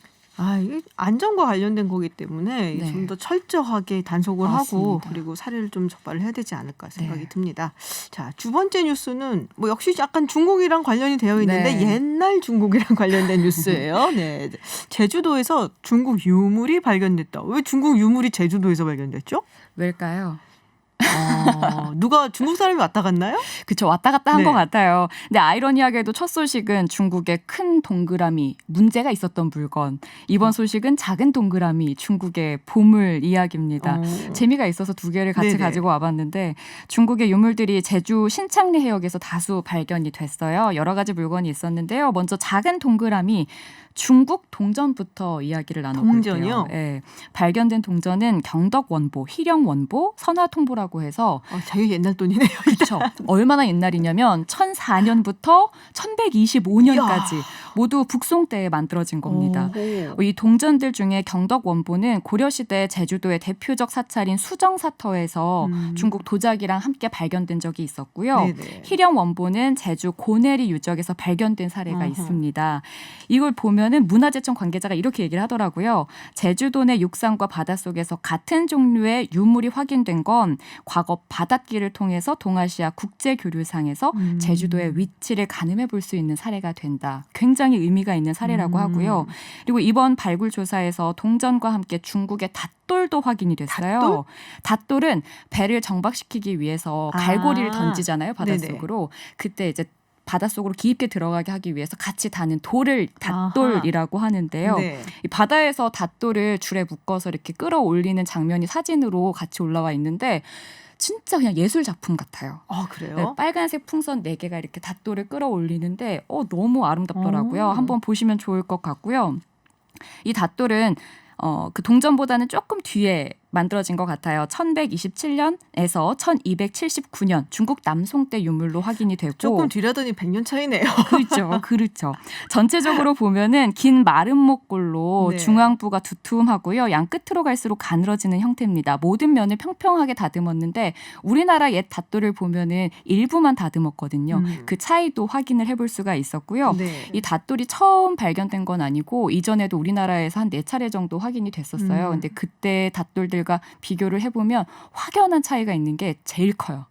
이게 안전과 관련된 거기 때문에 네. 좀 더 철저하게 단속을 하고 맞습니다. 그리고 사례를 좀 적발을 해야 되지 않을까 생각이 네. 듭니다. 자, 두 번째 뉴스는 뭐 역시 약간 중국이랑 관련이 되어 있는데 네. 옛날 중국이랑 관련된 뉴스예요. 네. 제주도에서 중국 유물이 발견됐다. 왜 중국 유물이 제주도에서 발견됐죠? 왜일까요? 누가 중국 사람이 왔다 갔나요? 그쵸, 왔다 갔다 한 네. 것 같아요. 근데 아이러니하게도 첫 소식은 중국의 큰 동그라미, 문제가 있었던 물건. 이번 소식은 작은 동그라미, 중국의 보물 이야기입니다. 재미가 있어서 두 개를 같이 네네. 가지고 와봤는데 중국의 유물들이 제주 신창리 해역에서 다수 발견이 됐어요. 여러 가지 물건이 있었는데요. 먼저 작은 동그라미, 중국 동전부터 이야기를 나눠볼게요. 동전이요? 네. 발견된 동전은 경덕 원보, 희령 원보, 선화 통보라고 해서 되게 옛날 돈이네요. 그렇죠. 얼마나 옛날이냐면 1004년부터 1125년까지 모두 북송 때에 만들어진 겁니다. 이 동전들 중에 경덕 원보는 고려시대 제주도의 대표적 사찰인 수정사터에서 중국 도자기랑 함께 발견된 적이 있었고요. 네네. 희령 원보는 제주 고내리 유적에서 발견된 사례가 있습니다. 이걸 보면은 문화재청 관계자가 이렇게 얘기를 하더라고요. 제주도 내 육상과 바닷속에서 같은 종류의 유물이 확인된 건 과거 바닷길을 통해서 동아시아 국제교류상에서 제주도의 위치를 가늠해 볼 수 있는 사례가 된다. 굉장히 의미가 있는 사례라고 하고요. 그리고 이번 발굴 조사에서 동전과 함께 중국의 닷돌도 확인이 됐어요. 닷돌은 배를 정박시키기 위해서 갈고리를 던지잖아요. 바닷속으로. 그때 이제 바닷속으로 깊게 들어가게 하기 위해서 같이 다는 돌을 닷돌이라고 하는데요. 네. 이 바다에서 닷돌을 줄에 묶어서 이렇게 끌어올리는 장면이 사진으로 같이 올라와 있는데 진짜 그냥 예술 작품 같아요. 그래요? 네, 빨간색 풍선 4개가 이렇게 닷돌을 끌어올리는데 너무 아름답더라고요. 한번 보시면 좋을 것 같고요. 이 닷돌은 그 동전보다는 조금 뒤에 만들어진 것 같아요. 1127년에서 1279년 중국 남송 때 유물로 확인이 되고 조금 뒤라더니 100년 차이네요. 그렇죠. 전체적으로 보면은 긴 마른 목골로 네. 중앙부가 두툼하고요. 양 끝으로 갈수록 가늘어지는 형태입니다. 모든 면을 평평하게 다듬었는데 우리나라 옛 닷돌을 보면은 일부만 다듬었거든요. 그 차이도 확인을 해볼 수가 있었고요. 네. 이 닷돌이 처음 발견된 건 아니고 이전에도 우리나라에서 한 4차례 정도 확인이 됐었어요. 근데 그때 닷돌들과 비교를 해보면 확연한 차이가 있는 게 제일 커요.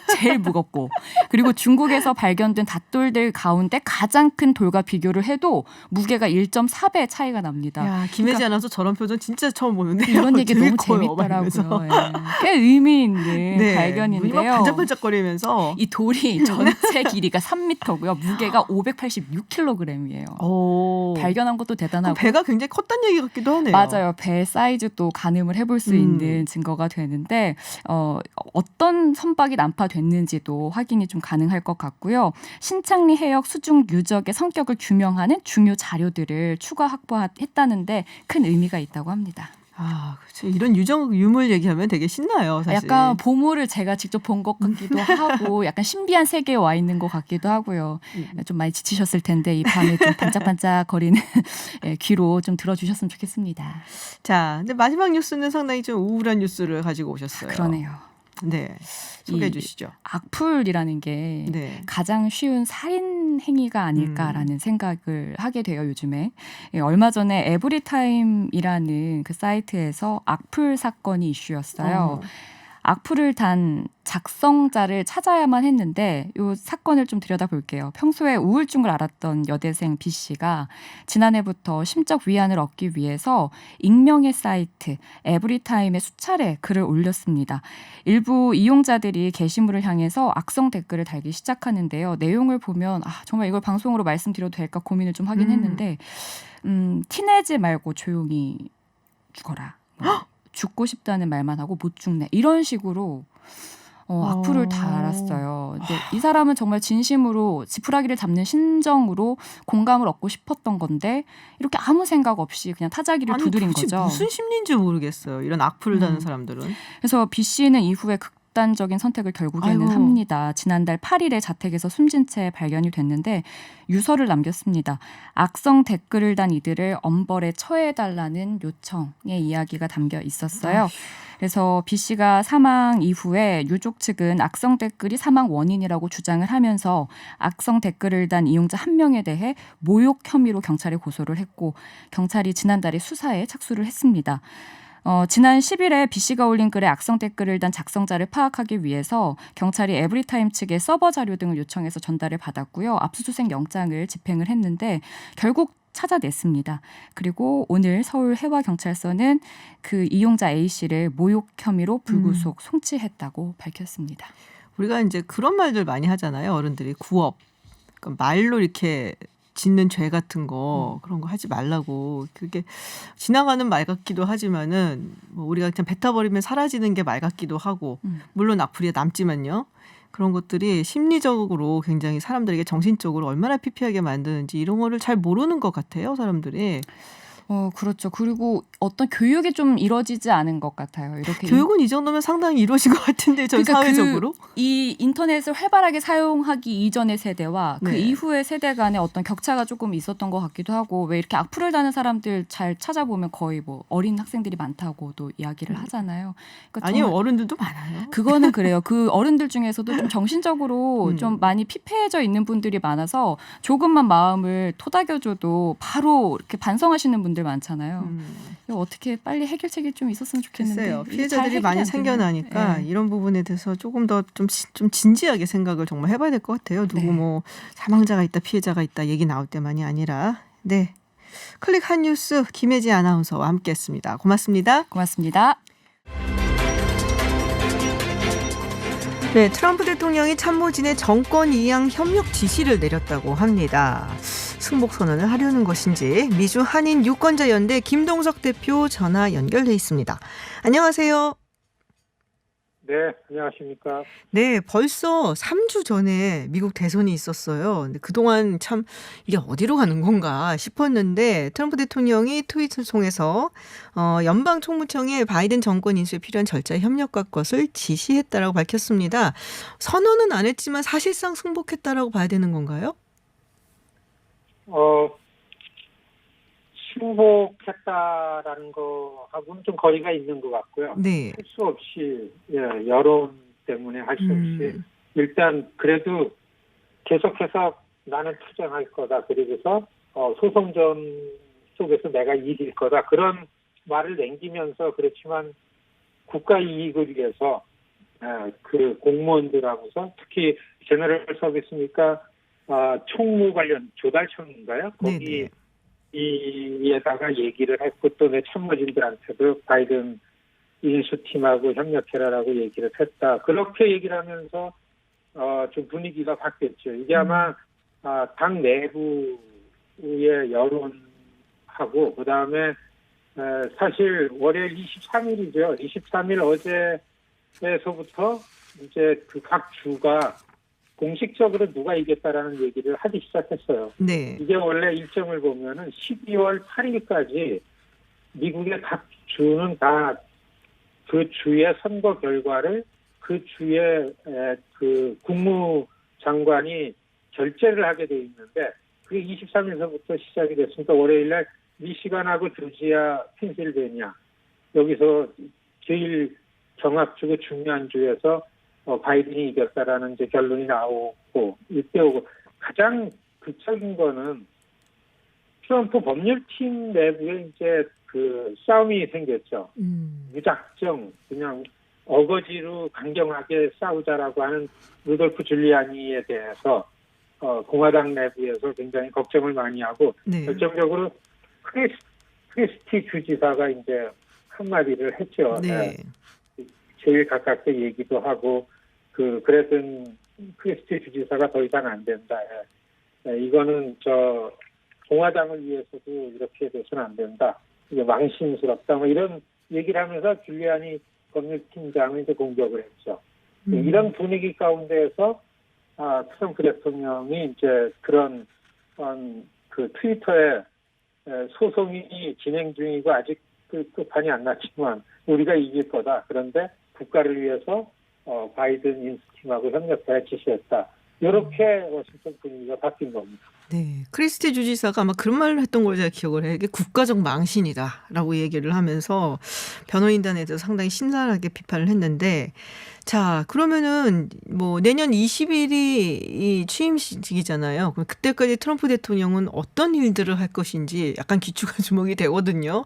제일 무겁고 그리고 중국에서 발견된 닷돌들 가운데 가장 큰 돌과 비교를 해도 무게가 1.4배 차이가 납니다. 야, 김혜지 아나운서 저런 표정 진짜 처음 보는데요. 이런 얘기 되게 너무 커요, 말하면서. 재밌더라고요. 예. 꽤 의미 있는 네. 발견인데요. 눈이 막 반짝반짝거리면서 이 돌이 전체 길이가 3m고요. 무게가 586kg이에요. 오. 발견한 것도 대단하고 배가 굉장히 컸다는 얘기 같기도 하네요. 맞아요. 배 사이즈도 가늠을 해볼 수 있는 증거가 되는데 어떤 선박이 난파됐는지도 확인이 좀 가능할 것 같고요. 신창리 해역 수중 유적의 성격을 규명하는 중요 자료들을 추가 확보했다는데 큰 의미가 있다고 합니다. 아, 그렇죠. 이런 유물 얘기하면 되게 신나요, 사실. 약간 보물을 제가 직접 본 것 같기도 하고 약간 신비한 세계에 와 있는 것 같기도 하고요. 좀 많이 지치셨을 텐데 이 밤에 좀 반짝반짝거리는 귀로 좀 들어주셨으면 좋겠습니다. 자, 근데 마지막 뉴스는 상당히 좀 우울한 뉴스를 가지고 오셨어요. 그러네요. 네, 소개해 주시죠. 악플이라는 게 네. 가장 쉬운 살인 행위가 아닐까라는 생각을 하게 돼요, 요즘에. 얼마 전에 에브리타임이라는 그 사이트에서 악플 사건이 이슈였어요. 악플을 단 작성자를 찾아야만 했는데 이 사건을 좀 들여다볼게요. 평소에 우울증을 앓았던 여대생 B 씨가 지난해부터 심적 위안을 얻기 위해서 익명의 사이트 에브리타임에 수차례 글을 올렸습니다. 일부 이용자들이 게시물을 향해서 악성 댓글을 달기 시작하는데요. 내용을 보면 정말 이걸 방송으로 말씀드려도 될까 고민을 좀 하긴 했는데 티내지 말고 조용히 죽어라. 죽고 싶다는 말만 하고 못 죽네. 이런 식으로 악플을 달았어요. 근데 이 사람은 정말 진심으로 지푸라기를 잡는 심정으로 공감을 얻고 싶었던 건데 이렇게 아무 생각 없이 그냥 타자기를 두드린 도대체 거죠. 무슨 심리인지 모르겠어요. 이런 악플을 다는 사람들은. 그래서 B 씨는 이후에 극단적인 선택을 결국에는 아이고. 합니다. 지난달 8일에 자택에서 숨진 채 발견이 됐는데 유서를 남겼습니다. 악성 댓글을 단 이들을 엄벌에 처해달라는 요청의 이야기가 담겨 있었어요. 그래서 B 씨가 사망 이후에 유족 측은 악성 댓글이 사망 원인이라고 주장을 하면서 악성 댓글을 단 이용자 한 명에 대해 모욕 혐의로 경찰에 고소를 했고 경찰이 지난달에 수사에 착수를 했습니다. 지난 10일에 B 씨가 올린 글에 악성 댓글을 단 작성자를 파악하기 위해서 경찰이 에브리타임 측에 서버 자료 등을 요청해서 전달을 받았고요. 압수수색 영장을 집행을 했는데 결국 찾아냈습니다. 그리고 오늘 서울 해와경찰서는 그 이용자 A 씨를 모욕 혐의로 불구속 송치했다고 밝혔습니다. 우리가 이제 그런 말들 많이 하잖아요. 어른들이 구업. 그러니까 말로 이렇게 짓는 죄 같은 거 그런 거 하지 말라고. 그게 지나가는 말 같기도 하지만은 뭐 우리가 그냥 뱉어버리면 사라지는 게 말 같기도 하고 물론 악플이 남지만요. 그런 것들이 심리적으로 굉장히 사람들에게 정신적으로 얼마나 피폐하게 만드는지 이런 거를 잘 모르는 것 같아요, 사람들이. 그렇죠. 그리고 어떤 교육이 좀 이루어지지 않은 것 같아요. 이렇게 교육은 이 정도면 상당히 이루어진 것 같은데 전 그러니까 사회적으로. 이 인터넷을 활발하게 사용하기 이전의 세대와 그 네. 이후의 세대 간에 어떤 격차가 조금 있었던 것 같기도 하고 왜 이렇게 악플을 다는 사람들 잘 찾아보면 거의 뭐 어린 학생들이 많다고도 이야기를 하잖아요. 그러니까 아니요, 정말 어른들도 많아요. 그거는 그래요. 그 어른들 중에서도 좀 정신적으로 좀 많이 피폐해져 있는 분들이 많아서 조금만 마음을 토닥여줘도 바로 이렇게 반성하시는 분들 많잖아요. 이거 어떻게 빨리 해결책이 좀 있었으면 좋겠는데. 글쎄요. 이게 잘 피해자들이 해결이 많이 안 되네요. 생겨나니까 네. 이런 부분에 대해서 조금 더 좀 진지하게 생각을 정말 해봐야 될 것 같아요. 누구 네. 뭐 사망자가 있다, 피해자가 있다 얘기 나올 때만이 아니라. 네. 클릭 한 뉴스 김혜지 아나운서와 함께했습니다. 고맙습니다. 고맙습니다. 네, 트럼프 대통령이 참모진의 정권 이양 협력 지시를 내렸다고 합니다. 승복 선언을 하려는 것인지 미주 한인 유권자 연대 김동석 대표 전화 연결돼 있습니다. 안녕하세요. 네, 안녕하십니까. 네, 벌써 3주 전에 미국 대선이 있었어요. 근데 그동안 참 이게 어디로 가는 건가 싶었는데 트럼프 대통령이 트윗을 통해서 연방 총무청에 바이든 정권 인수에 필요한 절차에 협력할 것을 지시했다라고 밝혔습니다. 선언은 안 했지만 사실상 승복했다라고 봐야 되는 건가요? 승복했다라는 거하고는 좀 거리가 있는 것 같고요. 네. 할 수 없이, 여론 때문에 할 수 없이, 일단 그래도 계속해서 나는 투쟁할 거다. 그리고서 소송전 속에서 내가 이길 거다. 그런 말을 남기면서 그렇지만 국가 이익을 위해서 그 공무원들하고서 특히 제너럴 서비스니까 총무 관련 조달청인가요? 거기 이에다가 얘기를 했고 또 내 참모진들한테도 바이든 인수팀하고 협력해라라고 얘기를 했다. 그렇게 얘기를 하면서 좀 분위기가 바뀌었죠. 이게 아마 당 내부의 여론하고 그다음에 사실 월요일 23일이죠. 23일 어제에서부터 이제 그 각 주가 공식적으로 누가 이겼다라는 얘기를 하기 시작했어요. 네. 이게 원래 일정을 보면은 12월 8일까지 미국의 각 주는 다 그 주의 선거 결과를 그 주의 그 국무장관이 결재를 하게 돼 있는데 그게 23일서부터 시작이 됐으니까 월요일날 미시간하고 조지아, 펜실베니아 여기서 제일 정확주고 중요한 주에서 바이든이 이겼다라는 이제 결론이 나오고 이때 오고 가장 극적인 거는 트럼프 법률팀 내부에 이제 그 싸움이 생겼죠. 무작정 그냥 어거지로 강경하게 싸우자라고 하는 루돌프 줄리아니에 대해서 공화당 내부에서 굉장히 걱정을 많이 하고 네. 결정적으로 크리스티 주지사가 이제 한마디를 했죠. 네. 제일 가깝게 얘기도 하고 그랬던 크리스티 주지사가 더 이상 안 된다. 이거는 공화당을 위해서도 이렇게 돼서는 안 된다. 이게 망신스럽다. 뭐 이런 얘기를 하면서 줄리아니 법률팀장을 이제 공격을 했죠. 이런 분위기 가운데에서 트럼프 대통령이 이제 그런 그 트위터에 소송이 진행 중이고 아직 끝판이 안 났지만 우리가 이길 거다. 그런데 국가를 위해서 바이든 인수팀하고 협력해 지시했다. 이렇게 워싱턴 분위기가 바뀐 겁니다. 네, 크리스티 주지사가 아마 그런 말을 했던 걸 제가 기억을 해요. 이게 국가적 망신이다라고 얘기를 하면서 변호인단에 대해서 상당히 신랄하게 비판을 했는데, 자 그러면은 뭐 내년 20일이 이 취임식이잖아요. 그럼 그때까지 트럼프 대통령은 어떤 일들을 할 것인지 약간 귀추가 주목이 되거든요.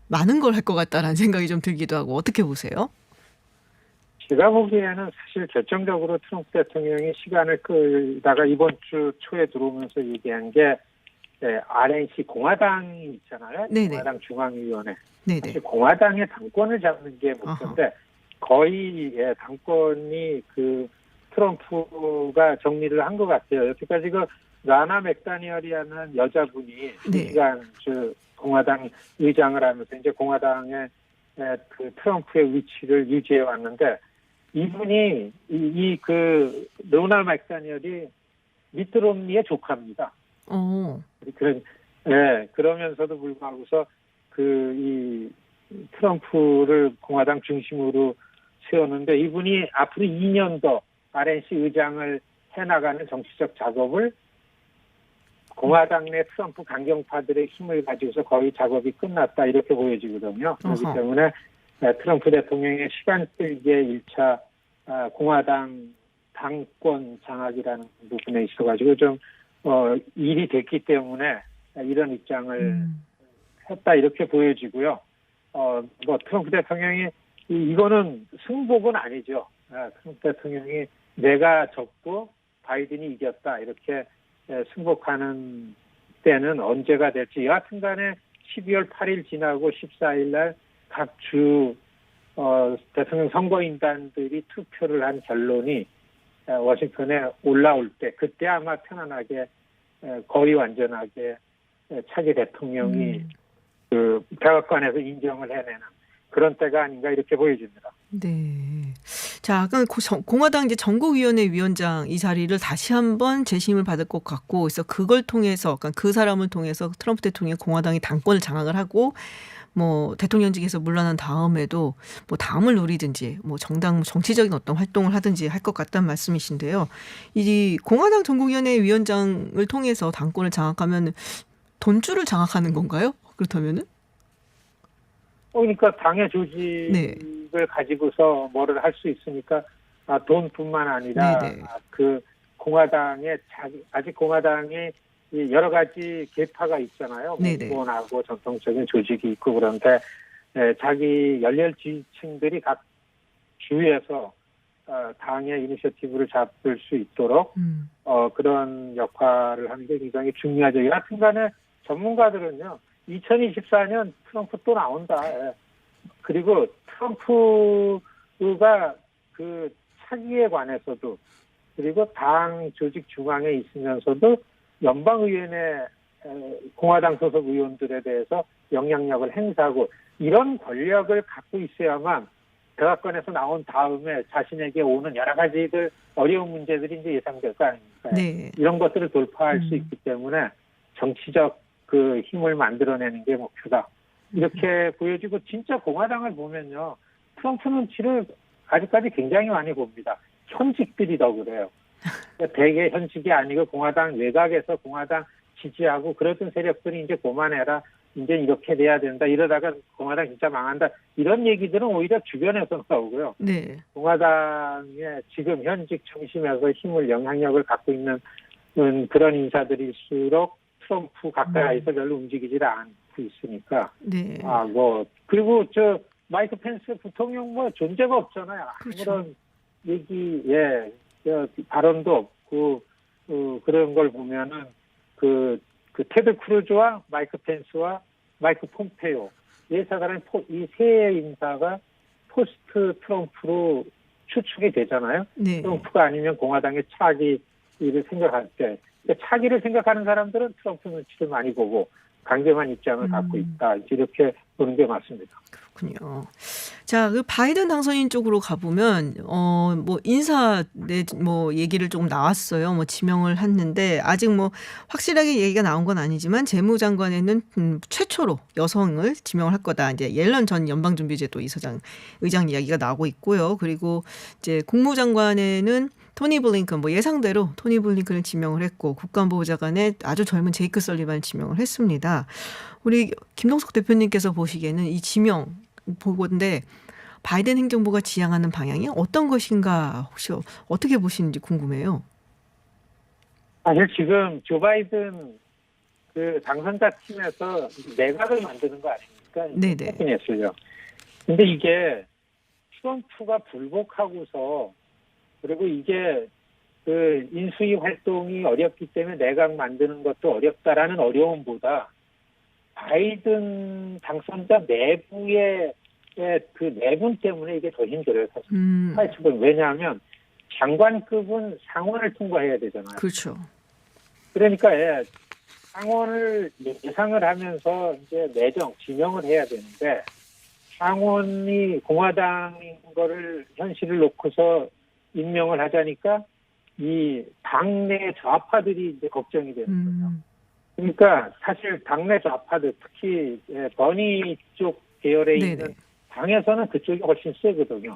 많은 걸 할 것 같다라는 생각이 좀 들기도 하고 어떻게 보세요? 제가 보기에는 사실 결정적으로 트럼프 대통령이 시간을 끌다가 이번 주 초에 들어오면서 얘기한 게 RNC 공화당이 있잖아요. 네네. 공화당 중앙위원회. 네네. 사실 공화당의 당권을 잡는 게 목표인데 거의 당권이 그 트럼프가 정리를 한 것 같아요. 여태까지 그 라나 맥다니얼이라는 여자분이 네. 시간 공화당 의장을 하면서 이제 공화당의 그 트럼프의 위치를 유지해 왔는데 이분이 그 로나 맥다니얼이 미트 롬니의 조카입니다. 그러면서도 불구하고서 이 트럼프를 공화당 중심으로 세웠는데 이분이 앞으로 2년 더 RNC 의장을 해나가는 정치적 작업을 공화당 내 트럼프 강경파들의 힘을 가지고서 거의 작업이 끝났다 이렇게 보여지거든요. 그렇기 때문에 트럼프 대통령의 시간 끌기의 1차 공화당 당권 장악이라는 부분에 있어가지고 좀 일이 됐기 때문에 이런 입장을 했다 이렇게 보여지고요. 뭐 트럼프 대통령이 이거는 승복은 아니죠. 트럼프 대통령이 내가 졌고 바이든이 이겼다 이렇게 승복하는 때는 언제가 될지 여하튼간에 12월 8일 지나고 14일 날 각 주 대통령 선거인단들이 투표를 한 결론이 워싱턴에 올라올 때 그때 아마 편안하게 거의 완전하게 차기 대통령이 그 백악관에서 인정을 해내는 그런 때가 아닌가 이렇게 보여집니다. 네. 자, 그럼 공화당 이제 전국위원회 위원장 이 자리를 다시 한번 재심을 받을 것 같고, 그래서 그걸 통해서, 그러니까 그 사람을 통해서 트럼프 대통령이 공화당이 당권을 장악을 하고, 뭐 대통령직에서 물러난 다음에도 뭐 다음을 노리든지 뭐 정치적인 어떤 활동을 하든지 할 것 같다는 말씀이신데요. 이 공화당 전국위원회 위원장을 통해서 당권을 장악하면 돈줄을 장악하는 건가요? 그렇다면은? 그러니까 당의 조직을 가지고서 뭐를 할 수 있으니까 돈뿐만 아니라 네네. 그 공화당의 아직 공화당이 여러 가지 계파가 있잖아요. 네네. 무관하고 전통적인 조직이 있고 그런데 자기 열렬 지지층들이 각 주에서 당의 이니셔티브를 잡을 수 있도록 그런 역할을 하는 게 굉장히 중요하죠. 여하튼간에 전문가들은요. 2024년 트럼프 또 나온다. 그리고 트럼프가 그 차기에 관해서도 그리고 당 조직 중앙에 있으면서도 연방의회내 공화당 소속 의원들에 대해서 영향력을 행사하고 이런 권력을 갖고 있어야만 백악관에서 나온 다음에 자신에게 오는 여러 가지들 어려운 문제들이 이제 예상될 거 아닙니까? 네. 이런 것들을 돌파할 수 있기 때문에 정치적 그 힘을 만들어내는 게 목표다. 이렇게 보여지고 진짜 공화당을 보면요. 트럼프 눈치를 아직까지 굉장히 많이 봅니다. 현직들이 더 그래요. 대개 현직이 아니고 공화당 외곽에서 공화당 지지하고 그러던 세력들이 이제 그만해라. 이제 이렇게 돼야 된다. 이러다가 공화당 진짜 망한다. 이런 얘기들은 오히려 주변에서 나오고요. 네. 공화당의 지금 현직 중심에서 힘을 영향력을 갖고 있는 그런 인사들일수록 트럼프 가까이서 별로 움직이질 않고 있으니까. 네. 그리고 마이크 펜스 부통령 존재가 없잖아요. 그렇죠. 아무런 얘기, 발언도 없고, 그런 걸 보면은, 그 테드 크루즈와 마이크 펜스와 마이크 폼페이오, 이 세 인사가 포스트 트럼프로 추측이 되잖아요. 네. 트럼프가 아니면 공화당의 차기를 생각할 때. 차기를 생각하는 사람들은 트럼프 눈치를 많이 보고 강경한 입장을 갖고 있다. 이렇게 보는 게 맞습니다. 그렇군요. 자, 그 바이든 당선인 쪽으로 가보면 뭐 인사 뭐 얘기를 조금 나왔어요. 뭐 지명을 했는데 아직 뭐 확실하게 얘기가 나온 건 아니지만 재무장관에는 최초로 여성을 지명을 할 거다. 이제 옐런 전 연방준비제도 의장 이야기가 나오고 있고요. 그리고 이제 국무장관에는 토니 블링컨 뭐 예상대로 토니 블링컨을 지명을 했고 국가안보보좌관에 아주 젊은 제이크 설리반을 지명을 했습니다. 우리 김동석 대표님께서 보시기에는 이 지명 보고인데 바이든 행정부가 지향하는 방향이 어떤 것인가 혹시 어떻게 보시는지 궁금해요. 사실 지금 조 바이든 그 당선자 팀에서 내각을 만드는 거 아닙니까? 네네. 캐비넷을요. 근데 이게 트럼프가 불복하고서 그리고 이게 그 인수위 활동이 어렵기 때문에 내각 만드는 것도 어렵다라는 어려움보다 바이든 당선자 내부의 그 내분 때문에 이게 더 힘들어요. 사실. 왜냐하면 장관급은 상원을 통과해야 되잖아요. 그렇죠. 그러니까 상원을 예상을 하면서 이제 지명을 해야 되는데 상원이 공화당인 거를 현실을 놓고서 임명을 하자니까 이 당내 좌파들이 이제 걱정이 되는 거죠. 그러니까 사실 당내 좌파들 특히 버니 쪽 계열에 네네. 있는 당에서는 그쪽이 훨씬 세거든요.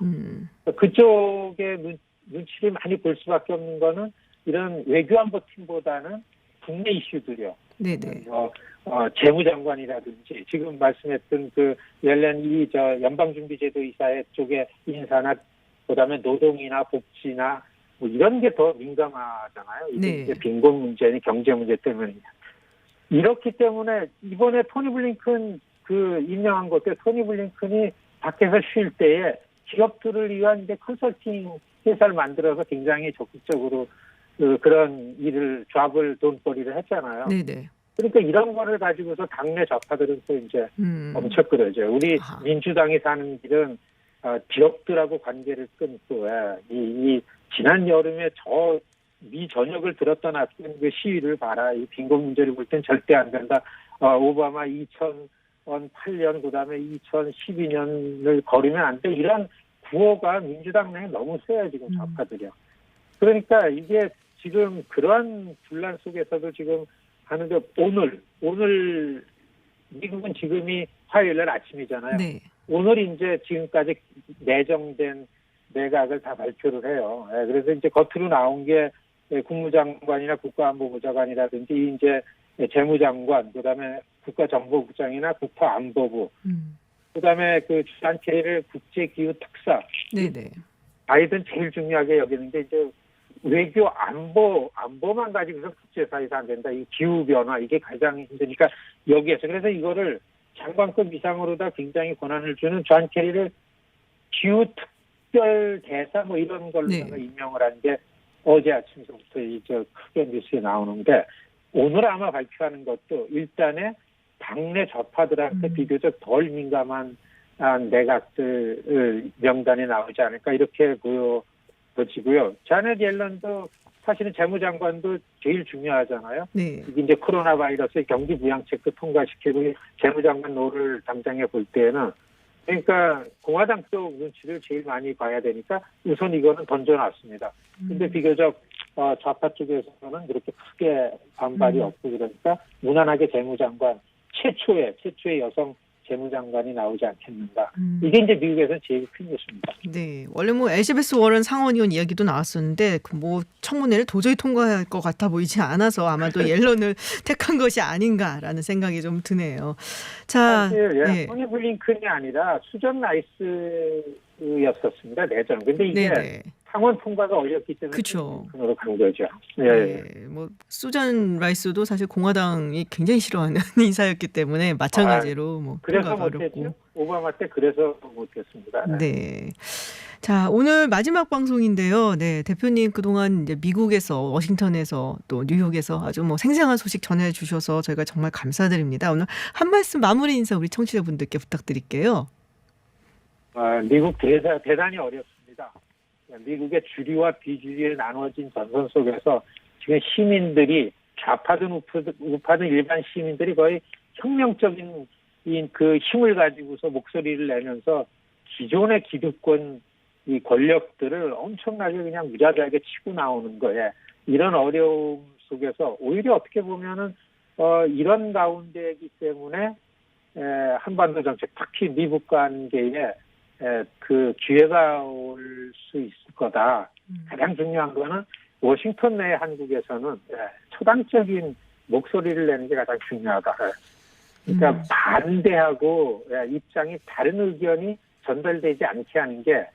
그쪽의 눈치를 많이 볼 수밖에 없는 거는 이런 외교안보 팀보다는 국내 이슈들이요. 네네. 재무장관이라든지 지금 말씀했던 그 옐런 연방준비제도 이사회 쪽의 인사나 그다음에 노동이나 복지나 뭐 이런 게 더 민감하잖아요. 이게 네. 이제 빈곤 문제니 경제 문제 때문이냐. 이렇기 때문에 이번에 토니 블링컨 그 임명한 것때 토니 블링컨이 밖에서 쉴 때에 기업들을 위한 이제 컨설팅 회사를 만들어서 굉장히 적극적으로 그런 일을 돈벌이를 했잖아요. 네네. 그러니까 이런 거를 가지고서 당내 좌파들은 또 이제 엄청 끌어죠. 우리 민주당이 사는 길은 기업들하고 관계를 끊고 이 지난 여름에 미 전역을 들었던 그 시위를 봐라. 이 빈곤 문제를 볼 땐 절대 안 된다. 오바마 2008년 그다음에 2012년을 거르면 안 돼. 이런 구호가 민주당 내에 너무 세요, 지금 좌파들이요. 그러니까 이게 지금 그러한 분란 속에서도 지금 하는데 오늘 미국은 지금이 화요일 날 아침이잖아요. 네. 오늘 이제 지금까지 내정된 내각을 다 발표를 해요. 예, 그래서 이제 겉으로 나온 게 국무장관이나 국가안보보좌관이라든지 이제 재무장관, 그다음에 국가정보국장이나 국가안보부, 그다음에 그 주한 케리를 국제기후특사. 네네. 바이든 제일 중요하게 여기는 게 이제 외교 안보만 가지고서 국제사회에서 안 된다. 이 기후 변화 이게 가장 힘드니까 여기에서 그래서 이거를 장관급 이상으로다 굉장히 권한을 주는 존 케리를 기후 특별 대사 뭐 이런 걸로 네. 임명을 한 게 어제 아침부터 이제 크게 뉴스에 나오는데 오늘 아마 발표하는 것도 일단은 당내 좌파들한테 비교적 덜 민감한 내각들 명단에 나오지 않을까 이렇게 보여지고요. 자넷 옐런도 사실은 재무장관도 제일 중요하잖아요. 네. 이게 이제 코로나 바이러스의 경기 부양책도 통과시키고 재무장관 노를 담당해 볼 때는 그러니까 공화당 쪽 눈치를 제일 많이 봐야 되니까 우선 이거는 던져놨습니다. 근데 비교적 좌파 쪽에서는 그렇게 크게 반발이 없고 그러니까 무난하게 재무장관 최초의 여성 재무장관이 나오지 않겠는가. 이게 이제 미국에서는 제일 큰 뉴스입니다. 네. 원래 뭐 엘리자베스 워런 상원의원 이야기도 나왔었는데 그 뭐 청문회를 도저히 통과할 것 같아 보이지 않아서 아마도 옐런을 택한 것이 아닌가라는 생각이 좀 드네요. 자, 사실 네. 토니 블링컨이 아니라 수전 라이스였었습니다. 내전. 근데 이게 네네. 상원 통과가 어렵기 때문에 그쵸. 블링컨으로 간 거죠. 네, 뭐 수잔 라이스도 사실 공화당이 굉장히 싫어하는 인사였기 때문에 마찬가지로 뭐 그래서 통과가 못했죠. 어렵고. 오바마 때 그래서 못했습니다. 네. 자, 오늘 마지막 방송인데요. 네, 대표님 그동안 이제 미국에서 워싱턴에서 또 뉴욕에서 아주 뭐 생생한 소식 전해 주셔서 저희가 정말 감사드립니다. 오늘 한 말씀 마무리 인사 우리 청취자분들께 부탁드릴게요. 미국 대단히 어렵습니다. 미국의 주류와 비주류에 나눠진 전선 속에서 지금 시민들이 좌파든 우파든 일반 시민들이 거의 혁명적인 그 힘을 가지고서 목소리를 내면서 기존의 기득권 이 권력들을 엄청나게 그냥 무자비하게 치고 나오는 거예요. 이런 어려움 속에서 오히려 어떻게 보면은 이런 가운데이기 때문에 한반도 정책, 특히 미국 관계에 그 기회가 올 수 있을 거다. 가장 중요한 거는 워싱턴 내 한국에서는 초당적인 목소리를 내는 게 가장 중요하다. 그러니까 반대하고 입장이 다른 의견이 전달되지 않게 하는 게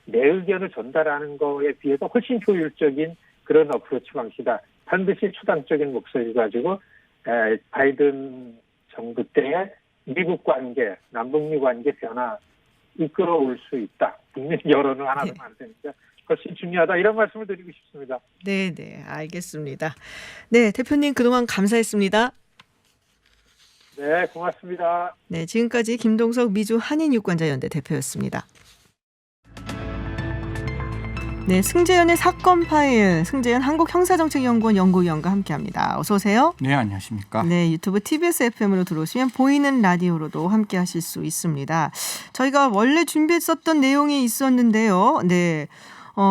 내 의견을 전달하는 거에 비해서 훨씬 효율적인 그런 어프로치 방식이다. 반드시 초당적인 목소리를 가지고 바이든 정부 때의 미국 관계, 남북미 관계 변화 이끌어올 수 있다. 국민 여론을 하나도 만드니까 훨씬 중요하다. 이런 말씀을 드리고 싶습니다. 네, 네, 알겠습니다. 네, 대표님 그동안 감사했습니다. 네, 고맙습니다. 네, 지금까지 김동석 미주 한인유권자연대 대표였습니다. 네, 승재현의 사건 파일, 승재현 한국형사정책연구원 연구위원과 함께합니다. 어서 오세요. 네, 안녕하십니까. 네, 유튜브 TBS FM으로 들어오시면 보이는 라디오로도 함께하실 수 있습니다. 저희가 원래 준비했었던 내용이 있었는데요. 네,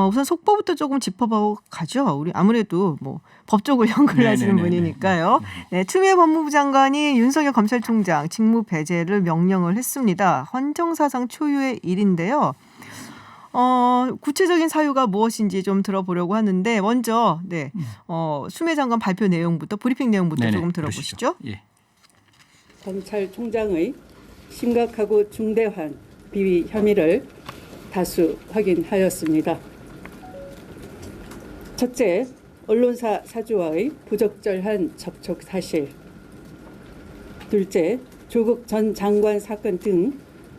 우선 속보부터 조금 짚어보고 가죠. 우리 아무래도 뭐 법적으로 연구를 하시는 분이니까요. 네, 추미애 법무부 장관이 윤석열 검찰총장 직무 배제를 명령을 했습니다. 헌정사상 초유의 일인데요. 구체적인 사유가 무엇인지 좀 들어보려고 하는데 먼저 추미애 장관 발표 내용부터 브리핑 내용부터 조금 들어보시죠. 예. 검찰총장의 심각하고 중대한 비위 혐의를 다수 확인하였습니다. 첫째, 언론사 사주와의 부적절한 접촉 사실. 둘째, 조국 전 장관 사건 등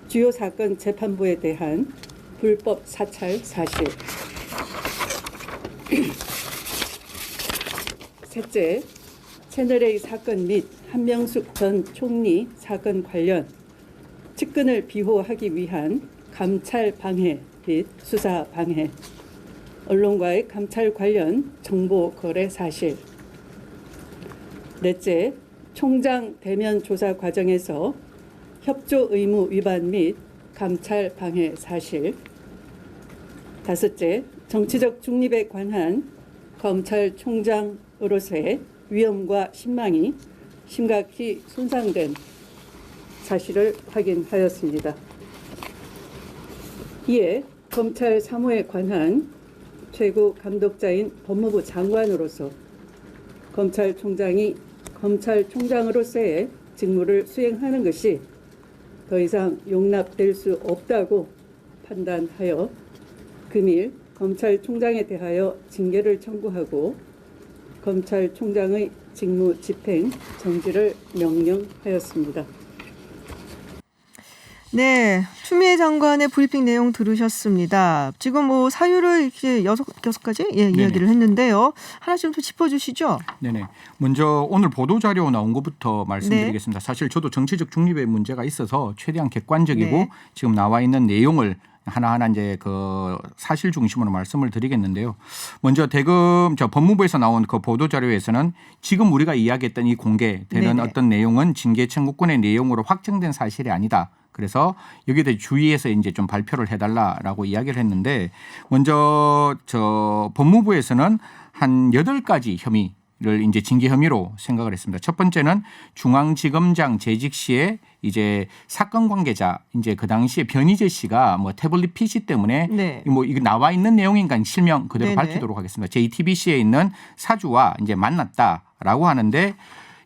주요 사건 재판부에 대한 불법 사찰 사실. 셋째, 채널A 사건 및 한명숙 전 총리 사건 관련 측근을 비호하기 위한 감찰 방해 및 수사 방해, 언론과의 감찰 관련 정보 거래 사실. 넷째, 총장 대면 조사 과정에서 협조 의무 위반 및 감찰 방해 사실. 다섯째, 정치적 중립에 관한 검찰총장으로서의 위엄과 신망이 심각히 손상된 사실을 확인하였습니다. 이에 검찰 사무에 관한 최고 감독자인 법무부 장관으로서 검찰총장이 검찰총장으로서의 직무를 수행하는 것이 더 이상 용납될 수 없다고 판단하여 금일 검찰총장에 대하여 징계를 청구하고 검찰총장의 직무 집행 정지를 명령하였습니다. 네, 추미애 장관의 브리핑 내용 들으셨습니다. 지금 뭐 사유를 이렇게 여섯 가지 이야기를 했는데요. 하나씩 좀 짚어주시죠. 네네. 먼저 오늘 보도 자료 나온 것부터 말씀드리겠습니다. 사실 저도 정치적 중립의 문제가 있어서 최대한 객관적이고 지금 나와 있는 내용을 하나하나 이제 그 사실 중심으로 말씀을 드리겠는데요. 먼저 대검 법무부에서 나온 그 보도 자료에서는 지금 우리가 이야기했던 이 공개되는 어떤 내용은 징계 청구권의 내용으로 확정된 사실이 아니다. 그래서 여기에 대해 주의해서 이제 좀 발표를 해달라라고 이야기를 했는데 먼저 법무부에서는 한 8가지 혐의를 이제 징계 혐의로 생각을 했습니다. 첫 번째는 중앙지검장 재직 시에 이제 사건 관계자 이제 그 당시에 변희재 씨가 뭐 태블릿 PC 때문에 뭐 이거 나와 있는 내용인가 실명 그대로 밝히도록 하겠습니다. JTBC에 있는 사주와 이제 만났다라고 하는데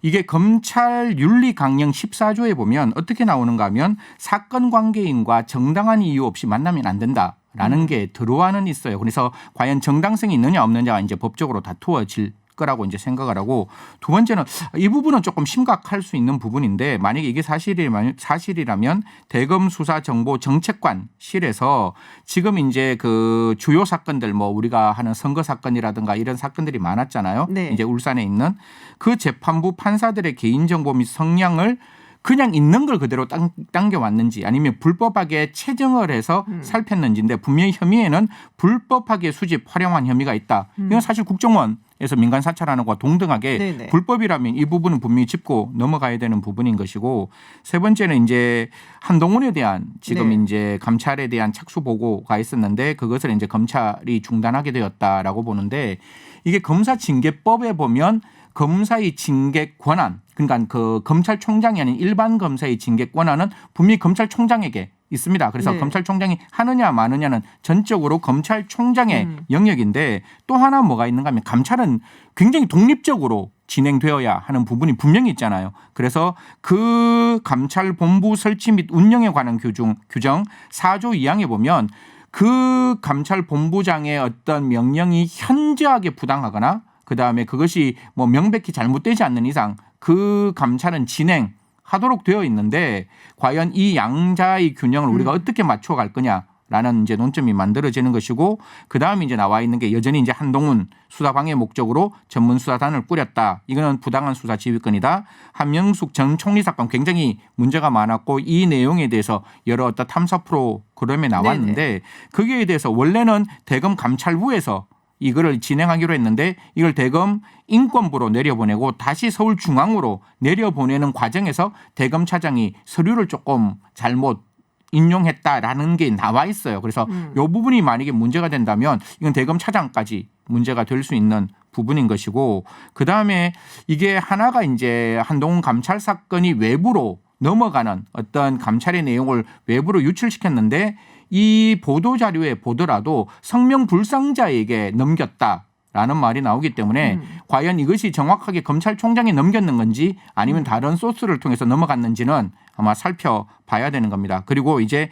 이게 검찰 윤리 강령 14조에 보면 어떻게 나오는가 하면 사건 관계인과 정당한 이유 없이 만나면 안 된다라는 게 들어와는 있어요. 그래서 과연 정당성이 있느냐 없느냐가 이제 법적으로 다투어질 거라고 이제 생각을 하고 두 번째는 이 부분은 조금 심각할 수 있는 부분인데 만약에 이게 사실이라면 대검 수사정보정책관실에서 지금 이제 그 주요 사건들 뭐 우리가 하는 선거 사건이라든가 이런 사건들이 많았잖아요. 이제 울산에 있는 그 재판부 판사들의 개인정보 및 성향을 그냥 있는 걸 그대로 당겨왔는지 아니면 불법하게 채정을 해서 살폈는지인데 분명히 혐의에는 불법하게 수집 활용한 혐의가 있다. 이건 사실 국정원에서 민간 사찰하는 것과 동등하게 불법이라면 이 부분은 분명히 짚고 넘어가야 되는 부분인 것이고 세 번째는 이제 한동훈에 대한 지금 이제 감찰에 대한 착수 보고가 있었는데 그것을 이제 검찰이 중단하게 되었다라고 보는데 이게 검사징계법에 보면 검사의 징계 권한, 그러니까 그 검찰총장이 아닌 일반 검사의 징계 권한은 분명히 검찰총장에게 있습니다. 그래서 검찰총장이 하느냐 마느냐는 전적으로 검찰총장의 영역인데 또 하나 뭐가 있는가 하면 감찰은 굉장히 독립적으로 진행되어야 하는 부분이 분명히 있잖아요. 그래서 그 감찰본부 설치 및 운영에 관한 규정 4조 2항에 보면 그 감찰본부장의 어떤 명령이 현저하게 부당하거나 그다음에 그것이 뭐 명백히 잘못되지 않는 이상 그 감찰은 진행하도록 되어 있는데 과연 이 양자의 균형을 우리가 어떻게 맞춰갈 거냐라는 이제 논점이 만들어지는 것이고 그다음에 이제 나와 있는 게 여전히 이제 한동훈 수사 방해 목적으로 전문 수사단을 꾸렸다. 이거는 부당한 수사 지휘권이다. 한명숙 전 총리 사건 굉장히 문제가 많았고 이 내용에 대해서 여러 어떤 탐사 프로그램에 나왔는데 거기에 대해서 원래는 대검 감찰부에서 이거를 진행하기로 했는데 이걸 대검 인권부로 내려보내고 다시 서울중앙으로 내려보내는 과정에서 대검 차장이 서류를 조금 잘못 인용했다라는 게 나와 있어요. 그래서 이 부분이 만약에 문제가 된다면 이건 대검 차장까지 문제가 될 수 있는 부분인 것이고 그다음에 이게 하나가 이제 한동훈 감찰 사건이 외부로 넘어가는 어떤 감찰의 내용을 외부로 유출시켰는데 이 보도자료에 보더라도 성명불상자에게 넘겼다라는 말이 나오기 때문에 과연 이것이 정확하게 검찰총장에 넘겼는 건지 아니면 다른 소스를 통해서 넘어갔는지는 아마 살펴봐야 되는 겁니다. 그리고 이제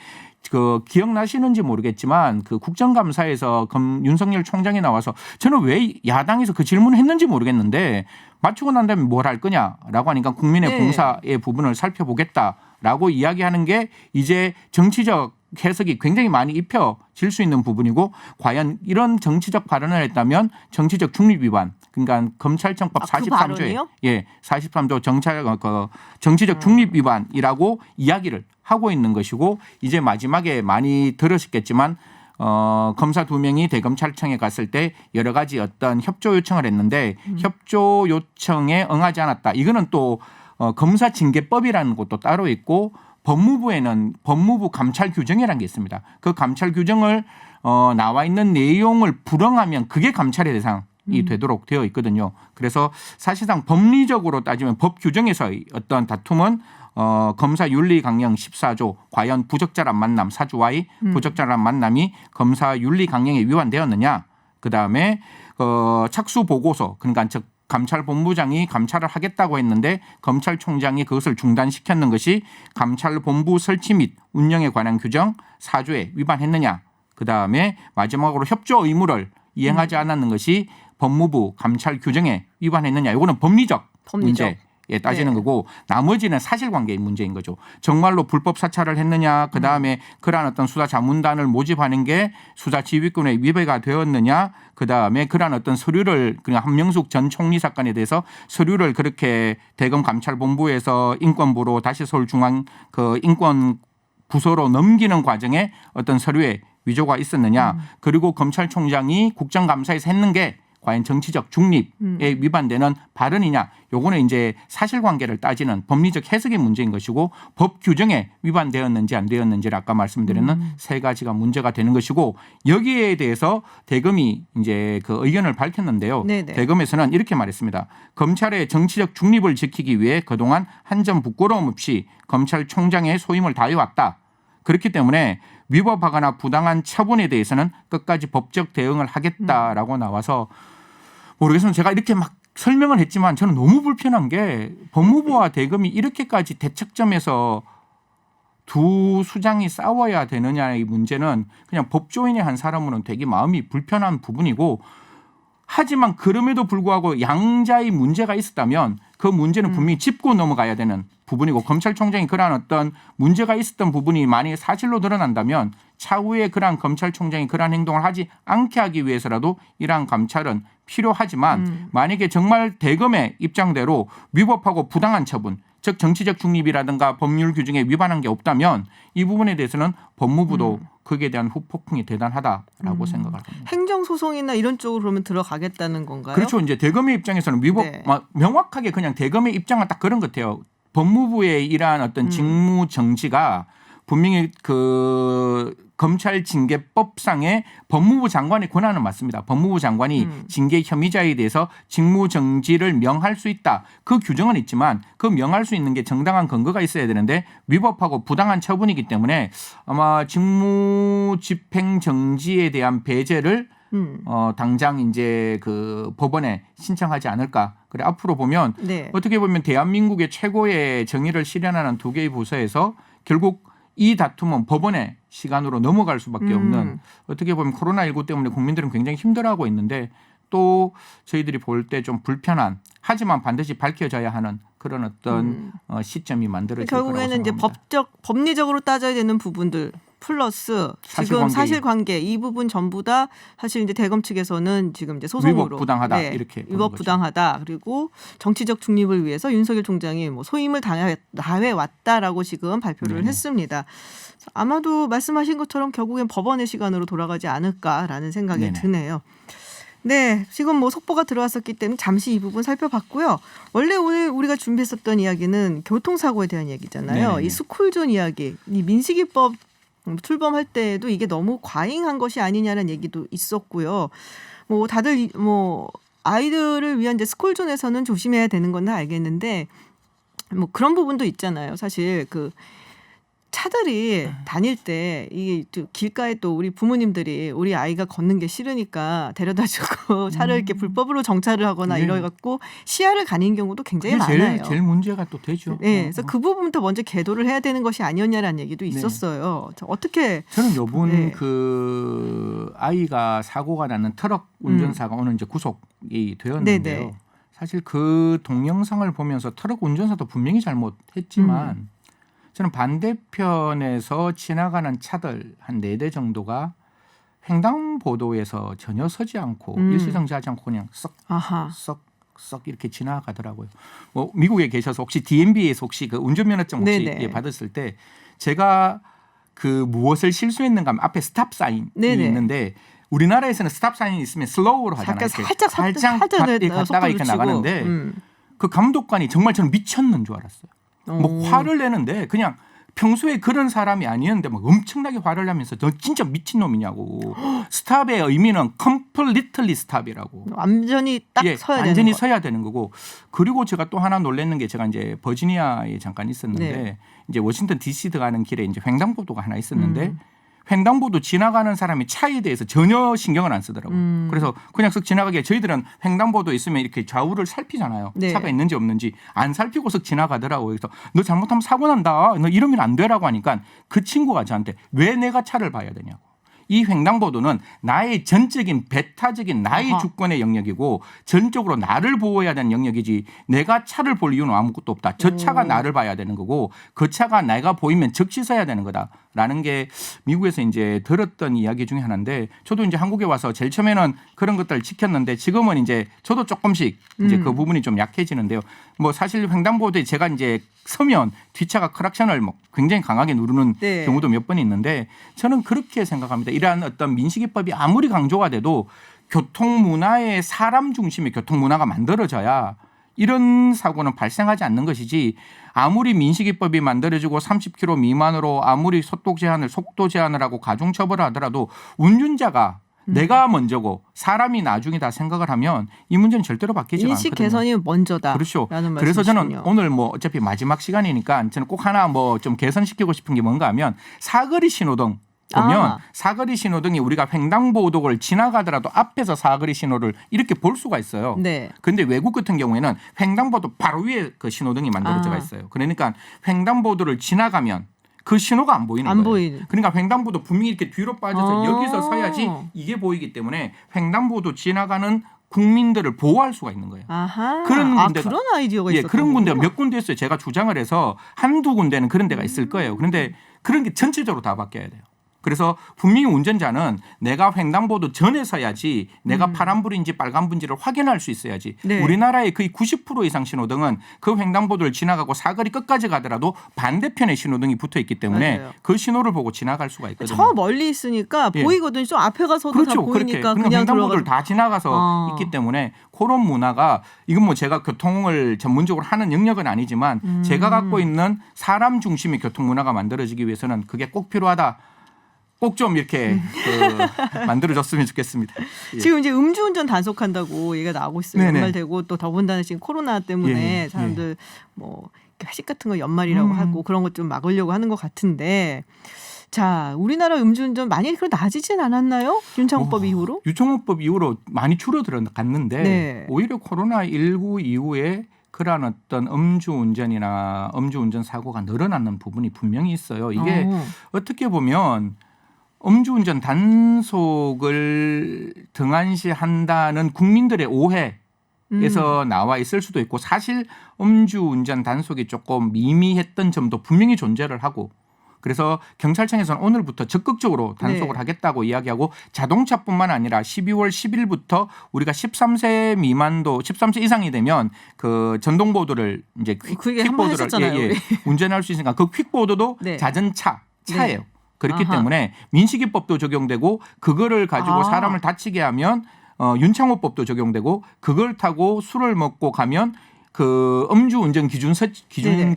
그 기억나시는지 모르겠지만 그 국정감사에서 윤석열 총장이 나와서 저는 왜 야당에서 그 질문을 했는지 모르겠는데 맞추고 난 다음에 뭘 할 거냐라고 하니까 국민의 봉사의 부분을 살펴보겠다라고 이야기하는 게 이제 정치적 해석이 굉장히 많이 입혀질 수 있는 부분이고 과연 이런 정치적 발언을 했다면 정치적 중립 위반 그러니까 검찰청법 43조에 43조 정치적 중립 위반이라고 이야기를 하고 있는 것이고 이제 마지막에 많이 들으셨겠지만 검사 2명이 대검찰청에 갔을 때 여러 가지 어떤 협조 요청을 했는데 협조 요청에 응하지 않았다. 이거는 또 검사징계법이라는 것도 따로 있고 법무부에는 법무부 감찰 규정이라는 게 있습니다. 그 감찰 규정을 나와 있는 내용을 불응하면 그게 감찰의 대상이 되도록 되어 있거든요. 그래서 사실상 법리적으로 따지면 법 규정에서의 어떤 다툼은 검사 윤리 강령 14조 과연 부적절한 만남 사주와의 부적절한 만남이 검사 윤리 강령에 위반되었느냐. 그다음에 착수 보고서 그러니까 즉 감찰본부장이 감찰을 하겠다고 했는데 검찰총장이 그것을 중단시켰는 것이 감찰본부 설치 및 운영에 관한 규정 4조에 위반했느냐. 그다음에 마지막으로 협조 의무를 이행하지 않았는 것이 법무부 감찰 규정에 위반했느냐. 이거는 법리적 문제에 따지는 거고 나머지는 사실관계의 문제인 거죠. 정말로 불법 사찰을 했느냐. 그다음에 그러한 어떤 수사 자문단을 모집하는 게 수사 지휘권에 위배가 되었느냐. 그다음에 그러한 어떤 서류를 그냥 한명숙 전 총리 사건에 대해서 서류를 그렇게 대검 감찰본부에서 인권부로 다시 서울중앙 그 인권 부서로 넘기는 과정에 어떤 서류에 위조가 있었느냐. 그리고 검찰총장이 국정감사에서 했는 게 과연 정치적 중립에 위반되는 발언이냐. 요거는 이제 사실관계를 따지는 법리적 해석의 문제인 것이고 법 규정에 위반되었는지 안 되었는지를 아까 말씀드렸는 세 가지가 문제가 되는 것이고 여기에 대해서 대검이 이제 그 의견을 밝혔는데요. 네네. 대검에서는 이렇게 말했습니다. 검찰의 정치적 중립을 지키기 위해 그동안 한 점 부끄러움 없이 검찰총장의 소임을 다해왔다. 그렇기 때문에 위법하거나 부당한 처분에 대해서는 끝까지 법적 대응을 하겠다라고 나와서 모르겠습니다. 제가 이렇게 막 설명을 했지만 저는 너무 불편한 게 법무부와 대검이 이렇게까지 대척점에서 두 수장이 싸워야 되느냐의 문제는 그냥 법조인의 한 사람으로는 되게 마음이 불편한 부분이고 하지만 그럼에도 불구하고 양자의 문제가 있었다면 그 문제는 분명히 짚고 넘어가야 되는 부분이고 검찰총장이 그러한 어떤 문제가 있었던 부분이 만약에 사실로 드러난다면 차후에 그러한 검찰총장이 그러한 행동을 하지 않게 하기 위해서라도 이러한 감찰은 필요하지만 만약에 정말 대검의 입장대로 위법하고 부당한 처분 즉 정치적 중립이라든가 법률 규정에 위반한 게 없다면 이 부분에 대해서는 법무부도 거기에 대한 후폭풍이 대단하다라고 생각을 합니다. 행정소송이나 이런 쪽으로 그러면 들어가겠다는 건가요? 그렇죠. 이제 대검의 입장에서는 위법 명확하게 그냥 대검의 입장은 딱 그런 것 같아요. 법무부의 이러한 어떤 직무 정지가 분명히 그 검찰 징계법상의 법무부 장관의 권한은 맞습니다. 법무부 장관이 징계 혐의자에 대해서 직무 정지를 명할 수 있다. 그 규정은 있지만 그 명할 수 있는 게 정당한 근거가 있어야 되는데 위법하고 부당한 처분이기 때문에 아마 직무 집행 정지에 대한 배제를 당장 이제 그 법원에 신청하지 않을까. 그래 앞으로 보면 어떻게 보면 대한민국의 최고의 정의를 실현하는 두 개의 부서에서 결국 이 다툼은 법원의 시간으로 넘어갈 수밖에 없는 어떻게 보면 코로나19 때문에 국민들은 굉장히 힘들어하고 있는데 또 저희들이 볼 때 좀 불편한 하지만 반드시 밝혀져야 하는 그런 어떤 시점이 만들어질 거라고 결국에는 생각합니다. 이제 법리적으로 따져야 되는 부분들 플러스 지금 사실관계 이 부분 전부 다 사실 이제 대검 측에서는 지금 이제 소송으로 위법 부당하다 이렇게 위법 부당하다 그리고 정치적 중립을 위해서 윤석열 총장이 뭐 소임을 다해 왔다라고 지금 발표를 했습니다. 아마도 말씀하신 것처럼 결국엔 법원의 시간으로 돌아가지 않을까라는 생각이 드네요. 네, 지금 뭐 속보가 들어왔었기 때문에 잠시 이 부분 살펴봤고요. 원래 오늘 우리가 준비했었던 이야기는 교통사고에 대한 얘기잖아요. 네네. 이 스쿨존 이야기, 이 민식이법 출범할 때에도 이게 너무 과잉한 것이 아니냐는 얘기도 있었고요. 뭐 다들 뭐 아이들을 위한 이제 스쿨존에서는 조심해야 되는 건 다 알겠는데 뭐 그런 부분도 있잖아요. 사실 그 차들이 다닐 때 이게 길가에 또 우리 부모님들이 우리 아이가 걷는 게 싫으니까 데려다주고 차를 이렇게 불법으로 정차를 하거나 이래갖고 시야를 가리는 경우도 굉장히 많아요. 제일 문제가 또 되죠. 네, 그래서 그 부분부터 먼저 계도를 해야 되는 것이 아니었냐라는 얘기도 있었어요. 어떻게? 저는 요번 그 아이가 사고가 나는 트럭 운전사가 오늘 이제 구속이 되었는데요. 사실 그 동영상을 보면서 트럭 운전사도 분명히 잘못했지만. 저는 반대편에서 지나가는 차들 한 4대 정도가 횡단보도에서 전혀 서지 않고 일시정지하지 않고 그냥 썩 이렇게 지나가더라고요. 뭐 미국에 계셔서 혹시 DMV에서 혹시 그 운전면허증 혹시 받았을 때 제가 그 무엇을 실수했는가 하면 앞에 스탑 사인이 있는데 우리나라에서는 스탑 사인이 있으면 슬로우로 하잖아요. 살짝 갔다가 이렇게 나가는데 그 감독관이 정말 저는 미쳤는 줄 알았어요. 뭐 화를 내는데 그냥 평소에 그런 사람이 아니었는데 막 엄청나게 화를 내면서 너 진짜 미친놈이냐고. 스탑의 의미는 completely stop이라고. 완전히 딱 서야 되는 완전히 거. 서야 되는 거고. 그리고 제가 또 하나 놀랐는 게 제가 이제 버지니아에 잠깐 있었는데 네. 이제 워싱턴 DC 들어가는 길에 이제 횡단보도가 하나 있었는데 횡단보도 지나가는 사람이 차에 대해서 전혀 신경을 안 쓰더라고요. 그래서 그냥 쓱 지나가게 저희들은 횡단보도 있으면 이렇게 좌우를 살피잖아요. 네. 차가 있는지 없는지 안 살피고 쓱 지나가더라고요. 그래서 너 잘못하면 사고 난다. 너 이러면 안 되라고 하니까 그 친구가 저한테 왜 내가 차를 봐야 되냐고. 이 횡단보도는 나의 전적인 배타적인 나의 주권의 영역이고 전적으로 나를 보호해야 되는 영역이지 내가 차를 볼 이유는 아무것도 없다. 저 차가 나를 봐야 되는 거고 그 차가 내가 보이면 즉시 서야 되는 거다라는 게 미국에서 이제 들었던 이야기 중에 하나인데 저도 이제 한국에 와서 제일 처음에는 그런 것들을 지켰는데 지금은 이제 저도 조금씩 이제 그 부분이 좀 약해지는데요. 뭐 사실 횡단보도에 제가 이제 서면 뒷차가 크락션을 뭐 굉장히 강하게 누르는 네. 경우도 몇 번 있는데 저는 그렇게 생각합니다. 이러한 어떤 민식이법이 아무리 강조가 돼도 교통문화의 사람 중심의 교통문화가 만들어져야 이런 사고는 발생하지 않는 것이지 아무리 민식이법이 만들어지고 30km 미만으로 아무리 속도 제한을 하고 가중처벌을 하더라도 운전자가 내가 먼저고 사람이 나중이다 생각을 하면 이 문제는 절대로 바뀌지 않거든요. 인식 개선이 먼저다. 그렇죠. 그래서 저는 오늘 뭐 어차피 마지막 시간이니까 저는 꼭 하나 뭐 좀 개선시키고 싶은 게 뭔가 하면 사거리 신호등 보면 사거리 신호등이 우리가 횡단보도를 지나가더라도 앞에서 사거리 신호를 이렇게 볼 수가 있어요. 네. 그런데 외국 같은 경우에는 횡단보도 바로 위에 그 신호등이 만들어져 있어요. 그러니까 횡단보도를 지나가면 그 신호가 안 보이는 거예요. 보이는. 그러니까 횡단보도 분명히 이렇게 뒤로 빠져서 여기서 서야지 이게 보이기 때문에 횡단보도 지나가는 국민들을 보호할 수가 있는 거예요. 아하. 그런 군데가 그런 아이디어가 있었군요. 그런 군데가 몇 군데 있어요. 제가 주장을 해서 한두 군데는 그런 데가 있을 거예요. 그런데 그런 게 전체적으로 다 바뀌어야 돼요. 그래서 분명히 운전자는 내가 횡단보도 전에 서야지 내가 파란불인지 빨간불인지를 확인할 수 있어야지. 네. 우리나라의 거의 90% 이상 신호등은 그 횡단보도를 지나가고 사거리 끝까지 가더라도 반대편에 신호등이 붙어 있기 때문에 맞아요. 그 신호를 보고 지나갈 수가 있거든요. 저 멀리 있으니까 예. 보이거든요. 좀 앞에 가서도 그렇죠. 다 보이니까 그렇게. 그냥 횡단보도를 들어가. 다 지나가서 있기 때문에 그런 문화가 이건 뭐 제가 교통을 전문적으로 하는 영역은 아니지만 제가 갖고 있는 사람 중심의 교통 문화가 만들어지기 위해서는 그게 꼭 필요하다. 꼭 좀 이렇게 만들어졌으면 좋겠습니다. 예. 지금 이제 음주운전 단속한다고 얘기가 나오고 있어요. 네네. 연말 되고 또 더군다나 지금 코로나 때문에 예. 사람들 뭐 회식 같은 거 연말이라고 하고 그런 것 좀 막으려고 하는 것 같은데 자, 우리나라 음주운전 많이 낮아지진 않았나요? 윤창호법 이후로? 윤창호법 이후로 많이 줄어들었는데 네. 오히려 코로나19 이후에 그러한 어떤 음주운전이나 음주운전 사고가 늘어나는 부분이 분명히 있어요. 이게 어떻게 보면 음주운전 단속을 등한시한다는 국민들의 오해에서 나와 있을 수도 있고 사실 음주운전 단속이 조금 미미했던 점도 분명히 존재를 하고 그래서 경찰청에서는 오늘부터 적극적으로 단속을 하겠다고 이야기하고 자동차뿐만 아니라 12월 10일부터 우리가 13세 미만도 13세 이상이 되면 그 전동보드를 이제 퀵보드를 운전할 수 있으니까 그 퀵보드도 자전차 차예요. 그렇기 때문에 민식이법도 적용되고 그거를 가지고 사람을 다치게 하면 윤창호법도 적용되고 그걸 타고 술을 먹고 가면 그 음주운전 기준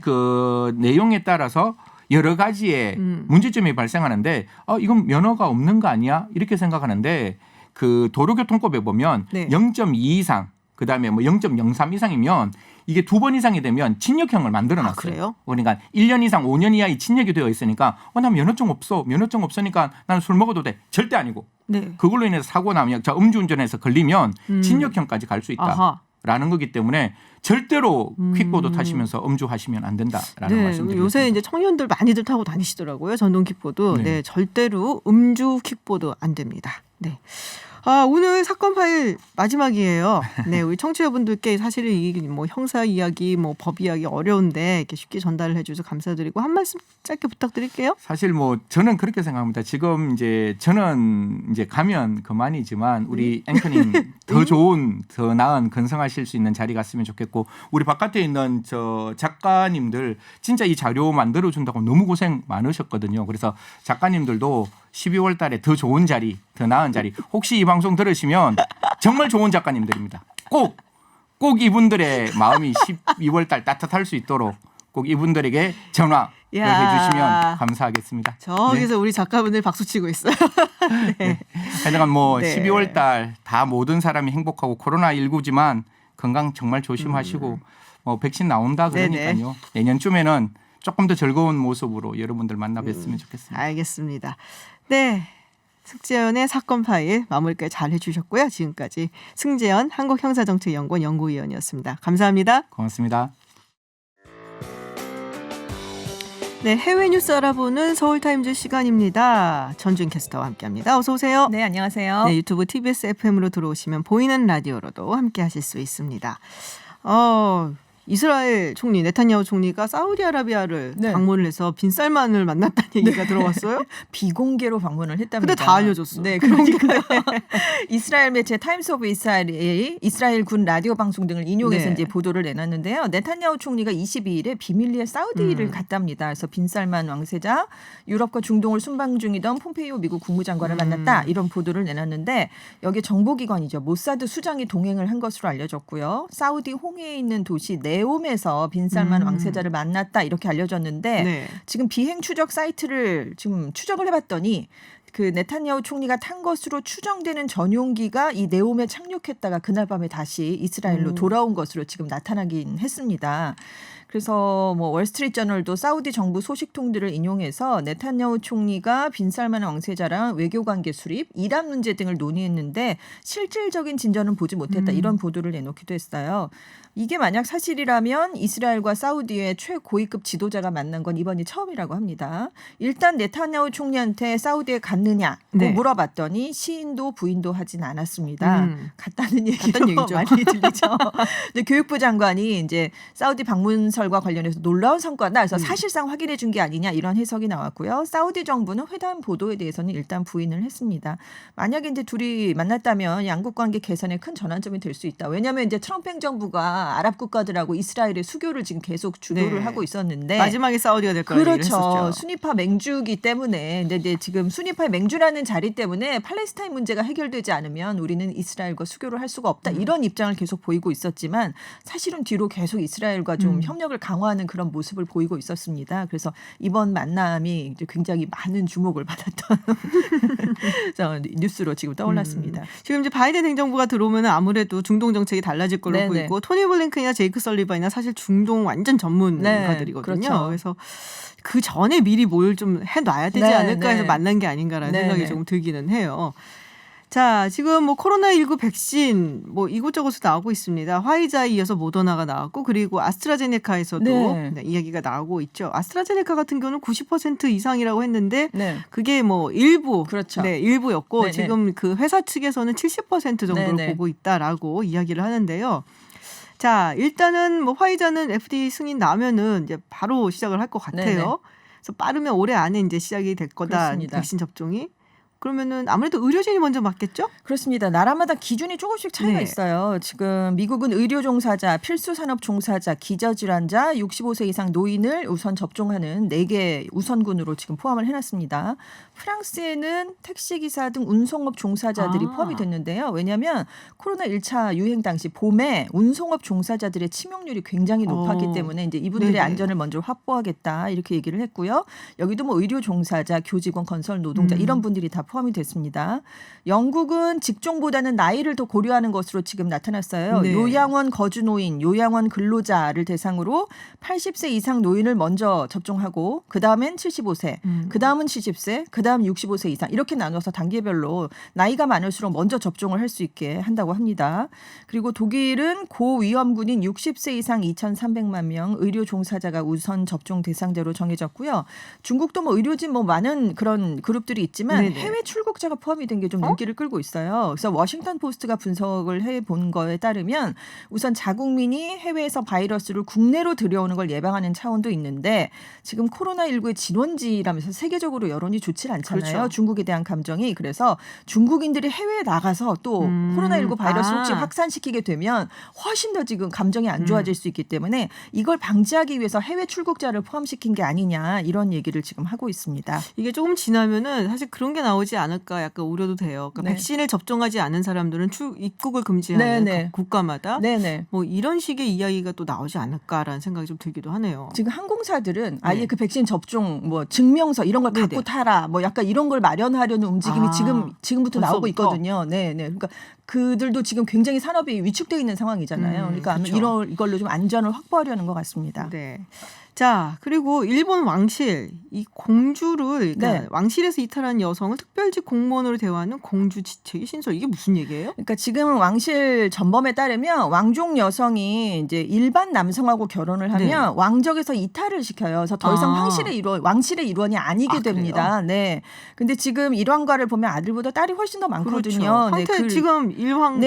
그 내용에 따라서 여러 가지의 문제점이 발생하는데 이건 면허가 없는 거 아니야? 이렇게 생각하는데 그 도로교통법에 보면 0.2 이상 그다음에 뭐 0.03 이상이면 이게 2번 이상이 되면 진역형을 만들어놨어요. 그래요? 그러니까 1년 이상 5년 이하의 진역이 되어 있으니까 난 면허증 없어. 면허증 없으니까 나는 술 먹어도 돼. 절대 아니고. 그걸로 인해서 사고 나면 음주운전해서 걸리면 진역형까지 갈 수 있다. 라는 거기 때문에 절대로 퀵보드 타시면서 음주하시면 안 된다라는 말씀드립니다. 요새 이제 청년들 많이들 타고 다니시더라고요. 전동 킥보드. 네, 절대로 음주 킥보드 안 됩니다. 네. 오늘 사건 파일 마지막이에요. 네, 우리 청취자분들께 사실 이 뭐 형사 이야기, 뭐 법 이야기 어려운데 이렇게 쉽게 전달을 해주셔서 감사드리고 한 말씀 짧게 부탁드릴게요. 사실 뭐 저는 그렇게 생각합니다. 지금 이제 저는 이제 가면 그만이지만 우리 앵커님 더 좋은, 더 나은 건성하실 수 있는 자리 갔으면 좋겠고 우리 바깥에 있는 저 작가님들 진짜 이 자료 만들어 준다고 너무 고생 많으셨거든요. 그래서 작가님들도 12월 달에 더 좋은 자리, 더 나은 자리. 혹시 이 방송 들으시면 정말 좋은 작가님들입니다. 꼭 이분들의 마음이 12월 달 따뜻할 수 있도록 꼭 이분들에게 전화를 해주시면 감사하겠습니다. 저기서 우리 작가분들 박수 치고 있어요. 네. 하여간 뭐 네. 12월 달 다 모든 사람이 행복하고 코로나19지만 건강 정말 조심하시고 백신 나온다 그러니까요. 네네. 내년쯤에는 조금 더 즐거운 모습으로 여러분들 만나 뵀으면 좋겠습니다. 알겠습니다. 네. 승재현의 사건 파일 마무리까지 잘 해주셨고요. 지금까지 승재현 한국형사정책연구원 연구위원이었습니다. 감사합니다. 고맙습니다. 네, 해외 뉴스 알아보는 서울타임즈 시간입니다. 전준 캐스터와 함께합니다. 어서 오세요. 네, 안녕하세요. 네, 유튜브 TBS FM으로 들어오시면 보이는 라디오로도 함께하실 수 있습니다. 이스라엘 총리 네타냐후 총리가 사우디아라비아를 네. 방문을 해서 빈살만을 만났다는 얘기가 들어왔어요. 비공개로 방문을 했답니다. 근데 다 알려줬어. 네, 그러니까 이스라엘 매체 타임스 오브 이스라엘이 이스라엘 군 라디오 방송 등을 인용해서 네. 이제 보도를 내놨는데요. 네타냐후 총리가 22일에 비밀리에 사우디를 갔답니다. 그래서 빈살만 왕세자, 유럽과 중동을 순방 중이던 폼페이오 미국 국무장관을 만났다. 이런 보도를 내놨는데 여기에 정보기관이죠. 모사드 수장이 동행을 한 것으로 알려졌고요. 사우디 홍해에 있는 도시 네옴에서 빈살만 왕세자를 만났다 이렇게 알려졌는데 네. 지금 비행 추적 사이트를 지금 추적을 해봤더니 그 네타냐후 총리가 탄 것으로 추정되는 전용기가 이 네옴에 착륙했다가 그날 밤에 다시 이스라엘로 돌아온 것으로 지금 나타나긴 했습니다. 그래서 뭐 월스트리트저널도 사우디 정부 소식통들을 인용해서 네타냐후 총리가 빈살만 왕세자랑 외교관계 수립, 이란 문제 등을 논의했는데 실질적인 진전은 보지 못했다. 이런 보도를 내놓기도 했어요. 이게 만약 사실이라면 이스라엘과 사우디의 최고위급 지도자가 만난 건 이번이 처음이라고 합니다. 일단 네타냐후 총리한테 사우디에 갔느냐고 네. 물어봤더니 시인도 부인도 하진 않았습니다. 갔다는 얘기도 갔다는 얘기죠. 많이 들리죠. 근데 교육부 장관이 이제 사우디 방문설과 관련해서 놀라운 성과다. 그래서 사실상 확인해 준 게 아니냐 이런 해석이 나왔고요. 사우디 정부는 회담 보도에 대해서는 일단 부인을 했습니다. 만약에 이제 둘이 만났다면 양국 관계 개선에 큰 전환점이 될 수 있다. 왜냐하면 이제 트럼프 행정부가 아랍 국가들하고 이스라엘의 수교를 지금 계속 주도를 네. 하고 있었는데 마지막에 사우디가 될 거라고 그렇죠. 얘기했었죠. 순위파 맹주기 때문에 근데 이제 지금 순위파 맹주라는 자리 때문에 팔레스타인 문제가 해결되지 않으면 우리는 이스라엘과 수교를 할 수가 없다. 이런 입장을 계속 보이고 있었지만 사실은 뒤로 계속 이스라엘과 좀 협력을 강화하는 그런 모습을 보이고 있었습니다. 그래서 이번 만남이 이제 굉장히 많은 주목을 받았던 뉴스로 지금 떠올랐습니다. 지금 이제 바이든 행정부가 들어오면 아무래도 중동 정책이 달라질 걸로 네네. 보이고 토니 블링컨이나 제이크 설리번이나 사실 중동 완전 전문가들이거든요. 네, 그렇죠. 그래서 그 전에 미리 뭘 좀 해놔야 되지 네, 않을까 해서 네. 만난 게 아닌가라는 네, 생각이 네. 조금 들기는 해요. 자, 지금 뭐 코로나19 백신 뭐 이곳저곳에서 나오고 있습니다. 화이자에 이어서 모더나가 나왔고 그리고 아스트라제네카에서도 네. 이야기가 나오고 있죠. 아스트라제네카 같은 경우는 90% 이상이라고 했는데 네. 그게 뭐 일부, 그렇죠. 네, 일부였고 네네. 지금 그 회사 측에서는 70% 정도를 네네. 보고 있다라고 이야기를 하는데요. 자, 일단은 뭐 화이자는 FDA 승인 나면은 이제 바로 시작을 할 것 같아요. 네네. 그래서 빠르면 올해 안에 이제 시작이 될 거다. 그렇습니다. 백신 접종이. 그러면은 아무래도 의료진이 먼저 맞겠죠? 그렇습니다. 나라마다 기준이 조금씩 차이가 네. 있어요. 지금 미국은 의료 종사자, 필수 산업 종사자, 기저질환자, 65세 이상 노인을 우선 접종하는 4개 우선군으로 지금 포함을 해놨습니다. 프랑스에는 택시기사 등 운송업 종사자들이 포함이 됐는데요. 왜냐하면 코로나 1차 유행 당시 봄에 운송업 종사자들의 치명률이 굉장히 높았기 때문에 이제 이분들의 네네. 안전을 먼저 확보하겠다 이렇게 얘기를 했고요. 여기도 뭐 의료 종사자, 교직원, 건설 노동자 이런 분들이 다 포함이 됐습니다. 영국은 직종보다는 나이를 더 고려하는 것으로 지금 나타났어요. 네. 요양원 거주노인, 요양원 근로자를 대상으로 80세 이상 노인을 먼저 접종하고 그다음엔 75세, 그다음은 70세, 그다음 65세 이상 이렇게 나눠서 단계별로 나이가 많을수록 먼저 접종을 할 수 있게 한다고 합니다. 그리고 독일은 고위험군인 60세 이상 2,300만 명 의료 종사자가 우선 접종 대상자로 정해졌고요. 중국도 뭐 의료진 뭐 많은 그런 그룹들이 있지만 네네. 해외 출국자가 포함이 된 게 좀 눈길을 끌고 있어요. 그래서 워싱턴 포스트가 분석을 해본 거에 따르면 우선 자국민이 해외에서 바이러스를 국내로 들여오는 걸 예방하는 차원도 있는데 지금 코로나19의 진원지라면서 세계적으로 여론이 좋지 않잖아요. 그렇죠. 중국에 대한 감정이. 그래서 중국인들이 해외에 나가서 또 코로나19 바이러스 혹시 확산시키게 되면 훨씬 더 지금 감정이 안 좋아질 수 있기 때문에 이걸 방지하기 위해서 해외 출국자를 포함시킨 게 아니냐 이런 얘기를 지금 하고 있습니다. 이게 조금 지나면은 사실 그런 게 나오지 오지 않을까 약간 우려도 돼요. 그러니까 네. 백신을 접종하지 않은 사람들은 입국을 금지하는 네네. 각 국가마다 네네. 뭐 이런 식의 이야기가 또 나오지 않을까라는 생각이 좀 들기도 하네요. 지금 항공사들은 아예 네. 그 백신 접종 뭐 증명서 이런 걸 갖고 네네. 타라 뭐 약간 이런 걸 마련하려는 움직임이 지금부터 나오고 벌써부터? 있거든요. 네, 네. 그러니까 그들도 지금 굉장히 산업이 위축돼 있는 상황이잖아요. 그러니까 아마 그렇죠. 이걸로 좀 안전을 확보하려는 것 같습니다. 네. 자, 그리고 일본 왕실 이 공주를 그러니까 네. 왕실에서 이탈한 여성을 특별직 공무원으로 대우하는 공주 지책의 신설 이게 무슨 얘기예요? 그러니까 지금 왕실 전범에 따르면 왕족 여성이 이제 일반 남성하고 결혼을 하면 네. 왕족에서 이탈을 시켜요. 그래서 더 이상 왕실의 일원이 아니게 됩니다. 네. 근데 지금 일왕가를 보면 아들보다 딸이 훨씬 더 많거든요. 그렇죠. 네, 황태 지금 네,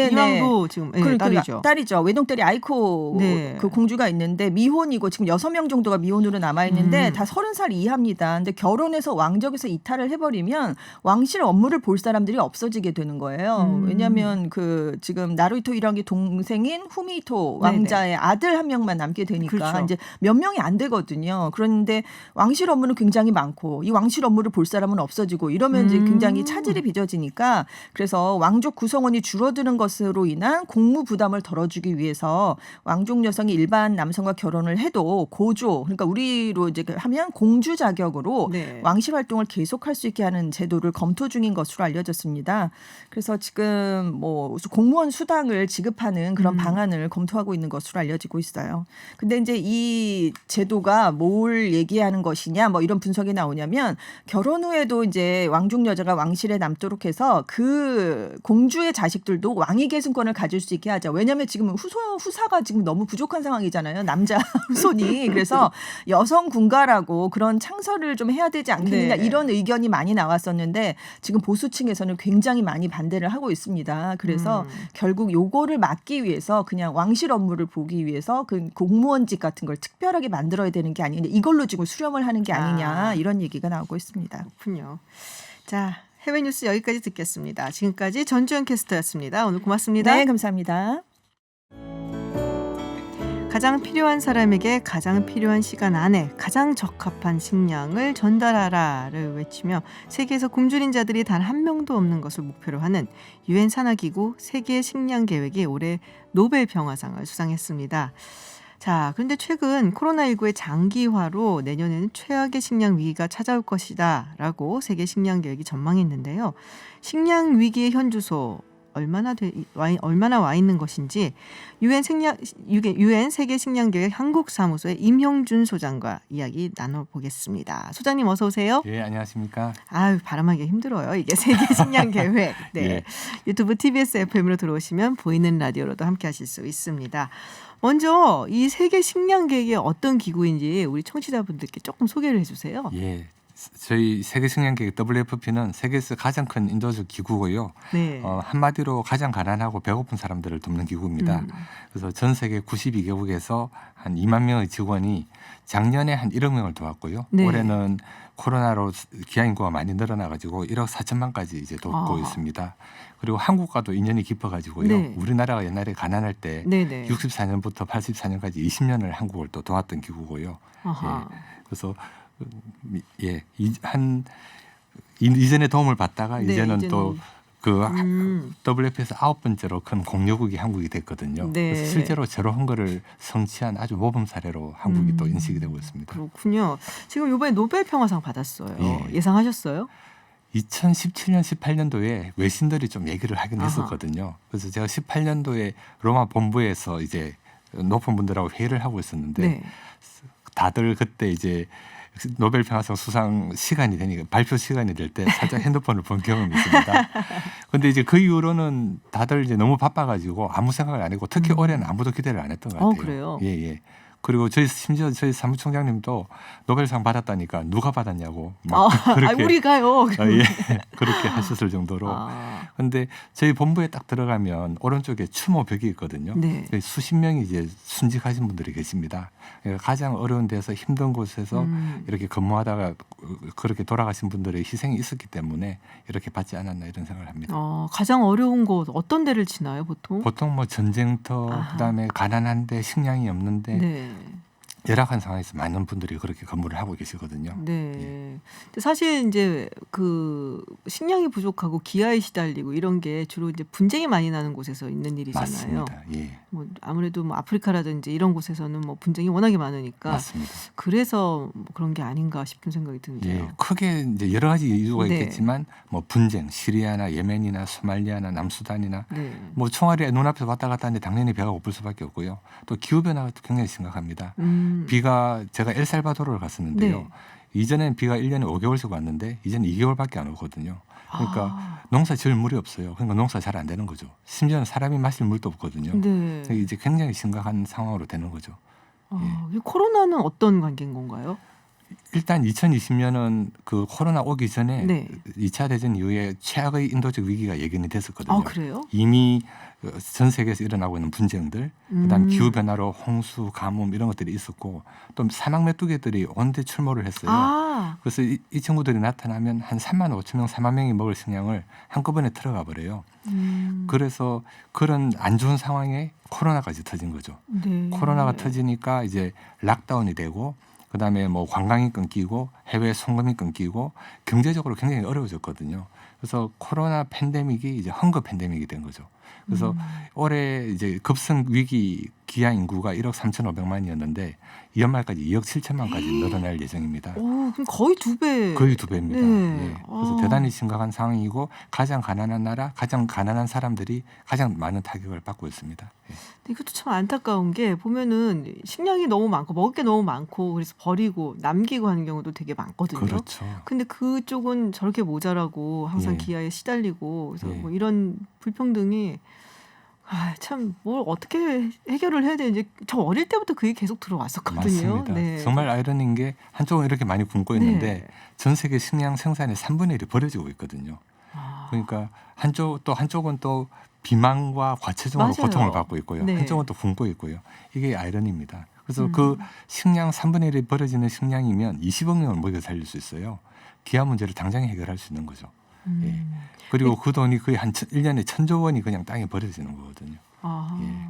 일왕도 지금 딸이죠. 딸이죠. 외동딸이 아이코 네. 그 공주가 있는데 미혼이고 지금 6명 정도가 미혼으로 남아 있는데 다 30살 이하입니다. 근데 결혼해서 왕족에서 이탈을 해버리면 왕실 업무를 볼 사람들이 없어지게 되는 거예요. 왜냐하면 그 지금 나루히토 일왕의 동생인 후미히토 왕자의 아들 한 명만 남게 되니까 그렇죠. 이제 몇 명이 안 되거든요. 그런데 왕실 업무는 굉장히 많고 이 왕실 업무를 볼 사람은 없어지고 이러면 이제 굉장히 차질이 빚어지니까 그래서 왕족 구성원이 줄어드는 것으로 인한 공무 부담을 덜어주기 위해서 왕족 여성이 일반 남성과 결혼을 해도 고조 그러니까 우리로 이제 하면 공주 자격으로 네. 왕실 활동을 계속할 수 있게 하는 제도를 검토 중인 것으로 알려졌습니다. 그래서 지금 뭐 공무원 수당을 지급하는 그런 방안을 검토하고 있는 것으로 알려지고 있어요. 근데 이제 이 제도가 뭘 얘기하는 것이냐 뭐 이런 분석이 나오냐면 결혼 후에도 이제 왕족 여자가 왕실에 남도록 해서 그 공주의 자식들도 왕위 계승권을 가질 수 있게 하자. 왜냐하면 지금 후사가 지금 너무 부족한 상황이잖아요. 남자 후손이. 그래서 여성 군가라고 그런 창설을 좀 해야 되지 않겠느냐 네. 이런 의견이 많이 나왔었는데 지금 보수층에서는 굉장히 많이 반대를 하고 있습니다. 그래서 결국 요거를 막기 위해서 그냥 왕실 업무를 보기 위해서 그 공무원직 같은 걸 특별하게 만들어야 되는 게 아니냐 이걸로 지금 수렴을 하는 게 아니냐 이런 얘기가 나오고 있습니다. 그렇군요. 자, 해외 뉴스 여기까지 듣겠습니다. 지금까지 전주현 캐스터였습니다. 오늘 고맙습니다. 네, 감사합니다. 가장 필요한 사람에게 가장 필요한 시간 안에 가장 적합한 식량을 전달하라를 외치며 세계에서 굶주린 자들이 단 한 명도 없는 것을 목표로 하는 유엔 산하기구 세계 식량 계획이 올해 노벨 평화상을 수상했습니다. 자, 그런데 최근 코로나19의 장기화로 내년에는 최악의 식량 위기가 찾아올 것이다라고 세계 식량 계획이 전망했는데요. 식량 위기의 현주소 얼마나 와 있는 것인지 유엔 세계 식량 계획 한국 사무소의 임형준 소장과 이야기 나눠보겠습니다. 소장님 어서 오세요. 예, 안녕하십니까. 아유, 발음하기 힘들어요. 이게 세계 식량 계획. 네. 예. 유튜브 TBS FM으로 들어오시면 보이는 라디오로도 함께 하실 수 있습니다. 먼저 이 세계 식량 계획이 어떤 기구인지 우리 청취자분들께 조금 소개를 해주세요. 예. 저희 세계식량계획 WFP는 세계에서 가장 큰 인도적 기구고요. 네. 한마디로 가장 가난하고 배고픈 사람들을 돕는 기구입니다. 그래서 전 세계 92개국에서 한 2만 명의 직원이 작년에 한 1억 명을 도왔고요. 네. 올해는 코로나로 기아 인구가 많이 늘어나가지고 1억 4천만까지 이제 돕고 있습니다. 그리고 한국과도 인연이 깊어가지고요. 네. 우리나라가 옛날에 가난할 때 네네. 64년부터 84년까지 20년을 한국을 또 도왔던 기구고요. 아하. 예. 그래서 이전에 도움을 받다가 네, 이제는 이제는. 또 그 WFP에서 9번째로 큰 공유국이 한국이 됐거든요. 네. 그래서 실제로 제로 헝거를 성취한 아주 모범 사례로 한국이 또 인식이 되고 있습니다. 그렇군요. 지금 이번에 노벨 평화상 받았어요. 예. 예상하셨어요? 2017년, 18년도에 외신들이 좀 얘기를 하긴 아하. 했었거든요. 그래서 제가 18년도에 로마 본부에서 이제 높은 분들하고 회의를 하고 있었는데 네. 다들 그때 이제 노벨 평화상 수상 시간이 되니까 발표 시간이 될 때 살짝 핸드폰을 본 경험이 있습니다. 그런데 이제 그 이후로는 다들 이제 너무 바빠가지고 아무 생각을 안 했고 특히 올해는 아무도 기대를 안 했던 것 같아요. 그래요? 예, 예. 그리고 심지어 저희 사무총장님도 노벨상 받았다니까 누가 받았냐고 막 그렇게 우리가요. 예, 그렇게 하셨을 정도로. 그런데 저희 본부에 딱 들어가면 오른쪽에 추모벽이 있거든요. 네. 수십 명이 이제 순직하신 분들이 계십니다. 그러니까 가장 어려운 데서 힘든 곳에서 이렇게 근무하다가 그렇게 돌아가신 분들의 희생이 있었기 때문에 이렇게 받지 않았나 이런 생각을 합니다. 가장 어려운 곳 어떤 데를 지나요, 보통? 보통 뭐 전쟁터, 그다음에 가난한데 식량이 없는데 네. 열악한 상황에서 많은 분들이 그렇게 근무를 하고 계시거든요. 네. 근데 사실 이제 그 식량이 부족하고 기아에 시달리고 이런 게 주로 이제 분쟁이 많이 나는 곳에서 있는 일이잖아요. 맞습니다. 예. 뭐 아무래도 뭐 아프리카라든지 이런 곳에서는 뭐 분쟁이 워낙에 많으니까 맞습니다. 그래서 뭐 그런 게 아닌가 싶은 생각이 드는데요. 예, 크게 이제 여러 가지 이유가 네. 있겠지만 뭐 분쟁, 시리아나 예멘이나 소말리아나 남수단이나 네. 뭐 총알이 눈앞에서 왔다 갔다 하는데 당연히 배가 고플 수밖에 없고요. 또 기후 변화가 굉장히 심각합니다. 비가 제가 엘살바도르를 갔었는데요. 네. 이전엔 비가 1년에 5개월씩 왔는데 이제는 2개월밖에 안 오거든요. 그러니까 농사 지을 물이 없어요. 그러니까 농사 잘 안 되는 거죠. 심지어는 사람이 마실 물도 없거든요. 네. 이제 굉장히 심각한 상황으로 되는 거죠. 이 코로나는 어떤 관계인 건가요? 일단 2020년은 그 코로나 오기 전에 네. 2차 대전 이후에 최악의 인도적 위기가 예견이 됐었거든요. 아, 그래요? 이미 전 세계에서 일어나고 있는 분쟁들, 그다음 기후 변화로 홍수, 가뭄 이런 것들이 있었고 또 사막 메뚜기들이 온데 출몰을 했어요. 그래서 이 친구들이 나타나면 한 3만 5천 명, 4만 명이 먹을 식량을 한꺼번에 들어가 버려요. 그래서 그런 안 좋은 상황에 코로나까지 터진 거죠. 네. 코로나가 터지니까 이제 락다운이 되고 그다음에 뭐 관광이 끊기고 해외 송금이 끊기고 경제적으로 굉장히 어려워졌거든요. 그래서 코로나 팬데믹이 이제 헝거 팬데믹이 된 거죠. 그래서 올해 이제 급성 위기 기아 인구가 1억 3,500만이었는데 연말까지 2억 7천만까지 늘어날 예정입니다. 오, 그럼 거의 2배. 거의 2배입니다. 네. 예. 그래서 대단히 심각한 상황이고 가장 가난한 나라, 가장 가난한 사람들이 가장 많은 타격을 받고 있습니다. 예. 근데 이것도 참 안타까운 게 보면은 식량이 너무 많고 먹을 게 너무 많고 그래서 버리고 남기고 하는 경우도 되게 많거든요. 그렇죠. 근데 그쪽은 저렇게 모자라고 항상 예. 기아에 시달리고 그래서 예. 뭐 이런 불평등이 참 뭘 어떻게 해결을 해야 되는지 저 어릴 때부터 그게 계속 들어왔었거든요. 맞습니다. 네. 정말 아이러니인 게 한쪽은 이렇게 많이 굶고 있는데 네. 전 세계 식량 생산의 3분의 1이 버려지고 있거든요. 그러니까 한쪽은 또 비만과 과체중으로 맞아요. 고통을 받고 있고요. 네. 한쪽은 또 굶고 있고요. 이게 아이러니입니다. 그래서 그 식량 3분의 1이 버려지는 식량이면 20억 명을 먹여 살릴 수 있어요. 기아 문제를 당장 해결할 수 있는 거죠. 예. 그리고 그 돈이 거의 한 1년에 1,000조 원이 그냥 땅에 버려지는 거거든요. 예.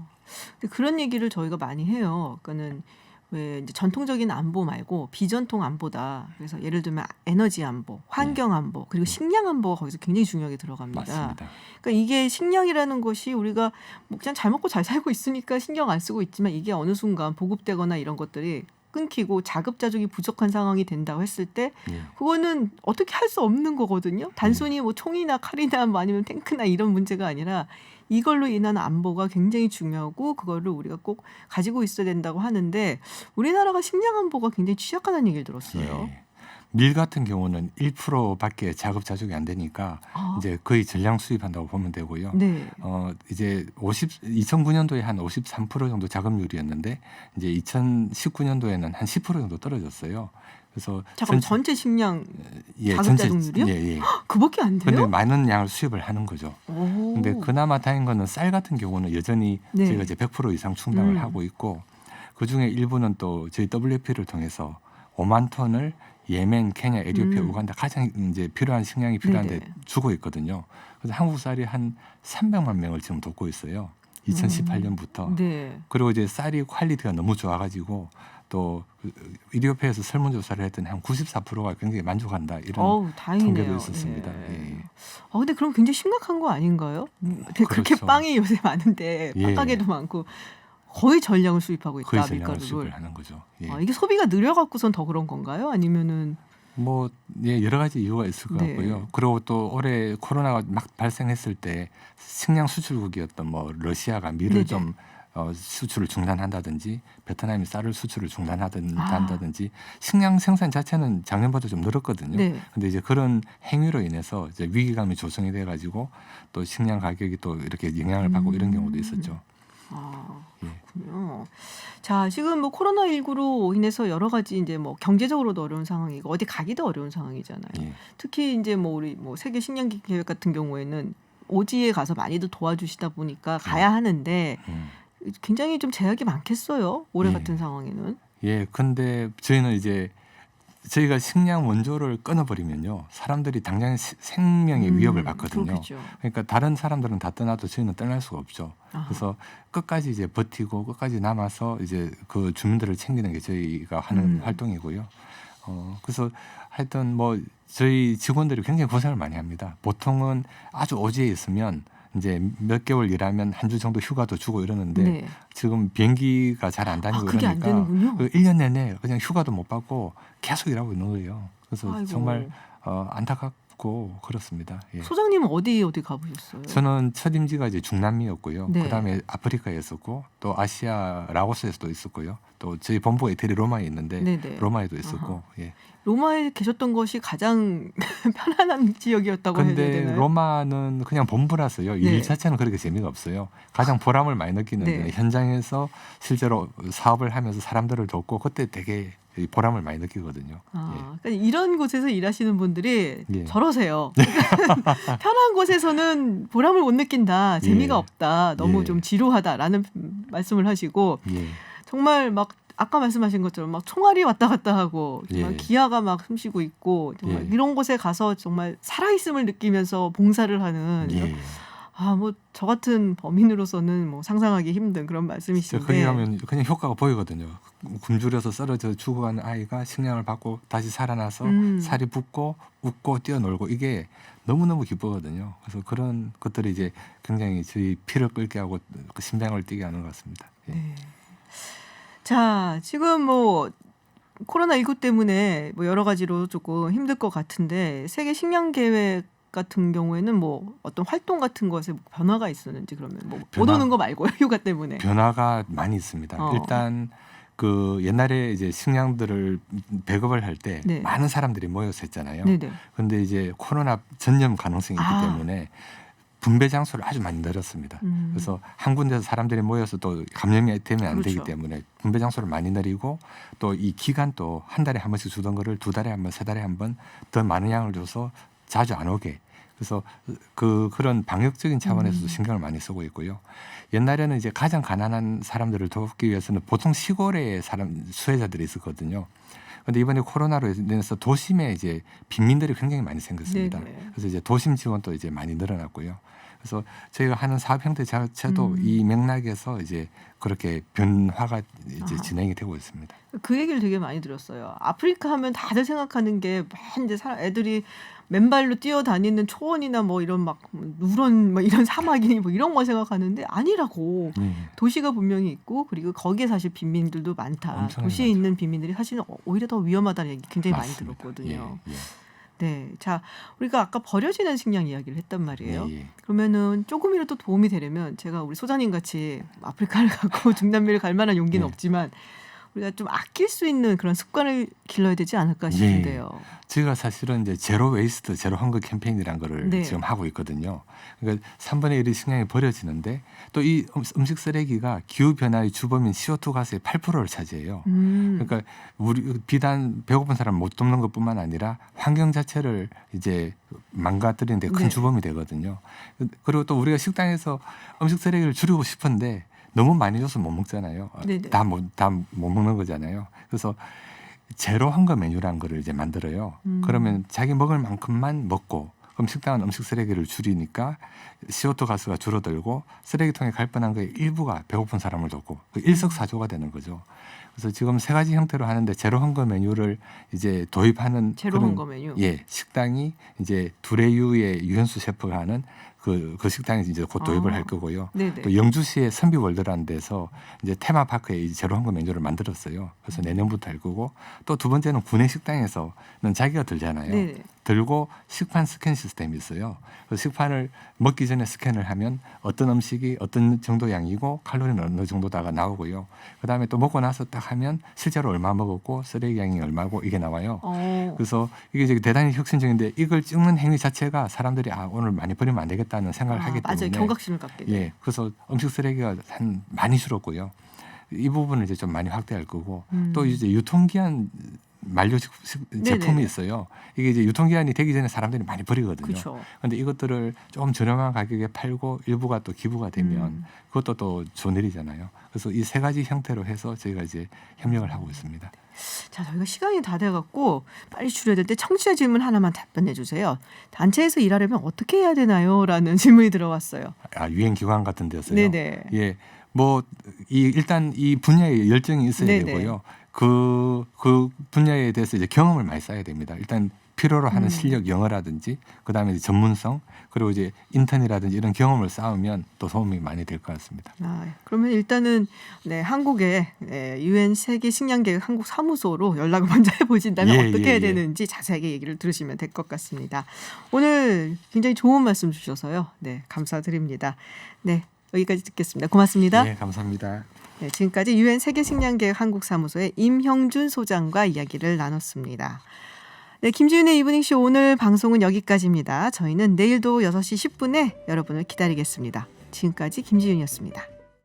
근데 그런 얘기를 저희가 많이 해요. 그러니까는 왜 이제 전통적인 안보 말고 비전통 안보다. 그래서 예를 들면 에너지 안보, 환경 안보, 그리고 식량 안보가 거기서 굉장히 중요하게 들어갑니다. 맞습니다. 그러니까 이게 식량이라는 것이 우리가 뭐 그냥 잘 먹고 잘 살고 있으니까 신경 안 쓰고 있지만 이게 어느 순간 보급되거나 이런 것들이 끊기고 자급자족이 부족한 상황이 된다고 했을 때 그거는 어떻게 할 수 없는 거거든요. 단순히 뭐 총이나 칼이나 뭐 아니면 탱크나 이런 문제가 아니라 이걸로 인한 안보가 굉장히 중요하고 그거를 우리가 꼭 가지고 있어야 된다고 하는데 우리나라가 식량 안보가 굉장히 취약하다는 얘기를 들었어요. 예. 밀 같은 경우는 1%밖에 자급자족이 안 되니까 이제 거의 전량 수입한다고 보면 되고요. 네. 이제 2009년도에 한 53% 정도 자급률이었는데 이제 2019년도에는 한 10% 정도 떨어졌어요. 그래서 잠깐 전체 식량 예, 자급자족률이요? 예. 그밖에 안 돼요? 근데 많은 양을 수입을 하는 거죠. 근데 그나마 다행인 거는 쌀 같은 경우는 여전히 네. 저희가 이제 100% 이상 충당을 하고 있고 그 중에 일부는 또 저희 WFP를 통해서 5만 톤을 예멘, 케냐, 에티오피아, 우간다 가장 이제 필요한 식량이 필요한데 네네. 주고 있거든요. 그래서 한국 쌀이 한 300만 명을 지금 돕고 있어요. 2018년부터. 네. 그리고 이제 쌀이 퀄리티가 너무 좋아가지고 또 이디오피아에서 설문조사를 했더니 한 94%가 굉장히 만족한다 이런 다행이네요. 통계도 있었습니다. 예. 근데 그럼 굉장히 심각한 거 아닌가요? 그렇게 그렇죠. 빵이 요새 많은데 빵가게도 많고 거의 전량을 수입하고 있다. 거의 전량을 밀가루를. 수입을 하는 거죠. 예. 이게 소비가 느려갖고선 더 그런 건가요? 아니면은 뭐 여러 가지 이유가 있을 것 네. 같고요. 그리고 또 올해 코로나가 막 발생했을 때 식량 수출국이었던 뭐 러시아가 밀을 네네. 좀 수출을 중단한다든지 베트남이 쌀을 수출을 중단한다든지 식량 생산 자체는 작년보다 좀 늘었거든요. 네. 근데 이제 그런 행위로 인해서 이제 위기감이 조성이 돼 가지고 또 식량 가격이 또 이렇게 영향을 받고 이런 경우도 있었죠. 그렇군요. 자, 지금 뭐 코로나19로 인해서 여러 가지 이제 뭐 경제적으로도 어려운 상황이고 어디 가기도 어려운 상황이잖아요. 예. 특히 이제 뭐 우리 뭐 세계 식량 계획 같은 경우에는 오지에 가서 많이들 도와주시다 보니까 가야 하는데 굉장히 좀 제약이 많겠어요. 올해 예. 같은 상황에는. 예, 근데 저희는 이제 저희가 식량 원조를 끊어버리면요, 사람들이 당장 생명의 위협을 받거든요. 그렇겠죠. 그러니까 다른 사람들은 다 떠나도 저희는 떠날 수가 없죠. 그래서 끝까지 이제 버티고 끝까지 남아서 이제 그 주민들을 챙기는 게 저희가 하는 활동이고요. 그래서 하여튼 뭐 저희 직원들이 굉장히 고생을 많이 합니다. 보통은 아주 오지에 있으면 이제 몇 개월 일하면 한 주 정도 휴가도 주고 이러는데 네. 지금 비행기가 잘 안 다니고 그게 안 그러니까 되는군요. 1년 내내 그냥 휴가도 못 받고 계속 일하고 있는 거예요. 그래서 아이고. 정말 안타깝고 그렇습니다. 예. 소장님은 어디 가보셨어요? 저는 첫 임지가 이제 중남미였고요. 네. 그다음에 아프리카에 있었고 또 아시아 라오스에서도 있었고요. 또 저희 본부가 이태리 로마에 있는데 네네. 로마에도 있었고. 예. 로마에 계셨던 것이 가장 편안한 지역이었다고 해야 근데 되나요? 로마는 그냥 본부라서요. 네. 일 자체는 그렇게 재미가 없어요. 가장 보람을 많이 느끼는 네. 데는 현장에서 실제로 사업을 하면서 사람들을 돕고 그때 되게 보람을 많이 느끼거든요. 그러니까 이런 곳에서 일하시는 분들이 예. 저러세요. 편한 곳에서는 보람을 못 느낀다, 재미가 예. 없다, 너무 예. 좀 지루하다라는 말씀을 하시고 예. 정말 막 아까 말씀하신 것처럼 막 총알이 왔다 갔다 하고 정말 예. 기아가 막 숨쉬고 있고 정말 예. 이런 곳에 가서 정말 살아있음을 느끼면서 봉사를 하는 예. 뭐 저 같은 범인으로서는 뭐 상상하기 힘든 그런 말씀이신데 거기 가면 그냥 효과가 보이거든요. 굶주려서 쓰러져 죽어가는 아이가 식량을 받고 다시 살아나서 살이 붓고 웃고 뛰어놀고 이게 너무너무 기쁘거든요. 그래서 그런 것들이 이제 굉장히 저희 피를 끓게 하고 그 심장을 뛰게 하는 것 같습니다. 예. 네. 자, 지금 뭐 코로나19 때문에 뭐 여러 가지로 조금 힘들 것 같은데 세계 식량 계획 같은 경우에는 뭐 어떤 활동 같은 것에 변화가 있었는지 그러면 뭐 못 오는 거 말고요. 휴가 때문에. 변화가 많이 있습니다. 일단 그 옛날에 이제 식량들을 배급을 할 때 네. 많은 사람들이 모여서 했잖아요. 네네. 그런데 이제 코로나 전염 가능성이 있기 때문에 분배 장소를 아주 많이 늘렸습니다. 그래서 한 군데서 사람들이 모여서 또 감염이 되면 안 되기 그렇죠. 때문에 분배 장소를 많이 늘리고 또 이 기간도 한 달에 한 번씩 주던 거를 2달에 한 번, 3달에 한 번 더 많은 양을 줘서 자주 안 오게. 그래서 그런 방역적인 차원에서도 신경을 많이 쓰고 있고요. 옛날에는 이제 가장 가난한 사람들을 돕기 위해서는 보통 시골에 수혜자들이 있었거든요. 그런데 이번에 코로나로 인해서 도심에 이제 빈민들이 굉장히 많이 생겼습니다. 네네. 그래서 이제 도심 지원도 이제 많이 늘어났고요. 그래서 저희가 하는 사업 형태 자체도 이 맥락에서 이제 그렇게 변화가 이제 진행이 되고 있습니다. 그 얘기를 되게 많이 들었어요. 아프리카 하면 다들 생각하는 게 막 이제 애들이 맨발로 뛰어다니는 초원이나 뭐 이런 막 누런 뭐 이런 사막이니 뭐 이런 거 생각하는데 아니라고. 도시가 분명히 있고 그리고 거기에 사실 빈민들도 많다. 도시에 많죠. 있는 빈민들이 사실은 오히려 더 위험하다는 얘기 굉장히 맞습니다. 많이 들었거든요. 예, 예. 네, 자 우리가 아까 버려지는 식량 이야기를 했단 말이에요. 예, 예. 그러면은 조금이라도 도움이 되려면 제가 우리 소장님 같이 아프리카를 가고 중남미를 갈 만한 용기는 네. 없지만 우리가 좀 아낄 수 있는 그런 습관을 길러야 되지 않을까 싶은데요. 저희가 사실은 이제 제로 웨이스트, 제로 헝거 캠페인이라는 거를 네. 지금 하고 있거든요. 그러니까 3분의 1의 식량이 버려지는데 또 이 음식 쓰레기가 기후 변화의 주범인 CO2 가스의 8%를 차지해요. 그러니까 우리 비단 배고픈 사람 못 돕는 것뿐만 아니라 환경 자체를 이제 망가뜨리는 데 큰 네. 주범이 되거든요. 그리고 또 우리가 식당에서 음식 쓰레기를 줄이고 싶은데 너무 많이 줘서 못 먹잖아요. 네네. 다 못 먹는 거잖아요. 그래서 제로 헝거 메뉴라는 거를 이제 만들어요. 그러면 자기 먹을 만큼만 먹고 그럼 식당은 음식 쓰레기를 줄이니까 CO2 가스가 줄어들고 쓰레기통에 갈 뻔한 거의 일부가 배고픈 사람을 돕고 일석사조가 되는 거죠. 그래서 지금 3가지 형태로 하는데 제로 헝거 메뉴를 이제 도입하는 제로 헝거 메뉴. 예, 식당이 이제 두레유의 유현수 셰프가 하는 그 식당에 이제 곧 도입을 할 거고요. 네네. 또 영주시의 선비월드라는 데서 이제 테마파크에 이 제로 헝거 메뉴를 만들었어요. 그래서 내년부터 할 거고 또 두 번째는 구내 식당에서는 자기가 들잖아요. 네네. 들고 식판 스캔 시스템이 있어요. 그 식판을 먹기 전에 스캔을 하면 어떤 음식이 어떤 정도 양이고 칼로리는 어느 정도다가 나오고요. 그다음에 또 먹고 나서 딱 하면 실제로 얼마 먹었고 쓰레기 양이 얼마고 이게 나와요. 그래서 이게 이제 대단히 혁신적인데 이걸 찍는 행위 자체가 사람들이 오늘 많이 버리면 안 되겠다는 생각을 하기 때문에 맞아요. 경각심을 갖게 돼요. 예, 그래서 음식 쓰레기가 많이 줄었고요. 이 부분을 이제 좀 많이 확대할 거고 또 이제 유통기한 만료 제품이 있어요. 이게 이제 유통기한이 되기 전에 사람들이 많이 버리거든요. 그렇죠. 그런데 이것들을 좀 저렴한 가격에 팔고 일부가 또 기부가 되면 그것도 또 좋은 일이잖아요. 그래서 이 세 가지 형태로 해서 저희가 이제 협력을 하고 있습니다. 자, 저희가 시간이 다 돼갖고 빨리 줄여야 될 때 청취자 질문 하나만 답변해 주세요. 단체에서 일하려면 어떻게 해야 되나요? 라는 질문이 들어왔어요. 유엔 기관 같은 데서요. 네네. 예, 뭐 일단 이 분야에 열정이 있어야 네네. 되고요. 그 분야에 대해서 이제 경험을 많이 쌓아야 됩니다. 일단 필요로 하는 실력, 영어라든지 그다음에 이제 전문성, 그리고 이제 인턴이라든지 이런 경험을 쌓으면 또 도움이 많이 될 것 같습니다. 그러면 일단은 한국의 유엔 세계 식량 계획 한국 사무소로 연락을 먼저 해보신다면 어떻게 해야 되는지 자세하게 얘기를 들으시면 될 것 같습니다. 오늘 굉장히 좋은 말씀 주셔서요. 네, 감사드립니다. 네, 여기까지 듣겠습니다. 고맙습니다. 네, 감사합니다. 네, 지금까지 유엔 세계 식량 계획 한국 사무소의 임형준 소장과 이야기를 나눴습니다. 네, 김지윤의 이브닝쇼 오늘 방송은 여기까지입니다. 저희는 내일도 6시 10분에 여러분을 기다리겠습니다. 지금까지 김지윤이었습니다.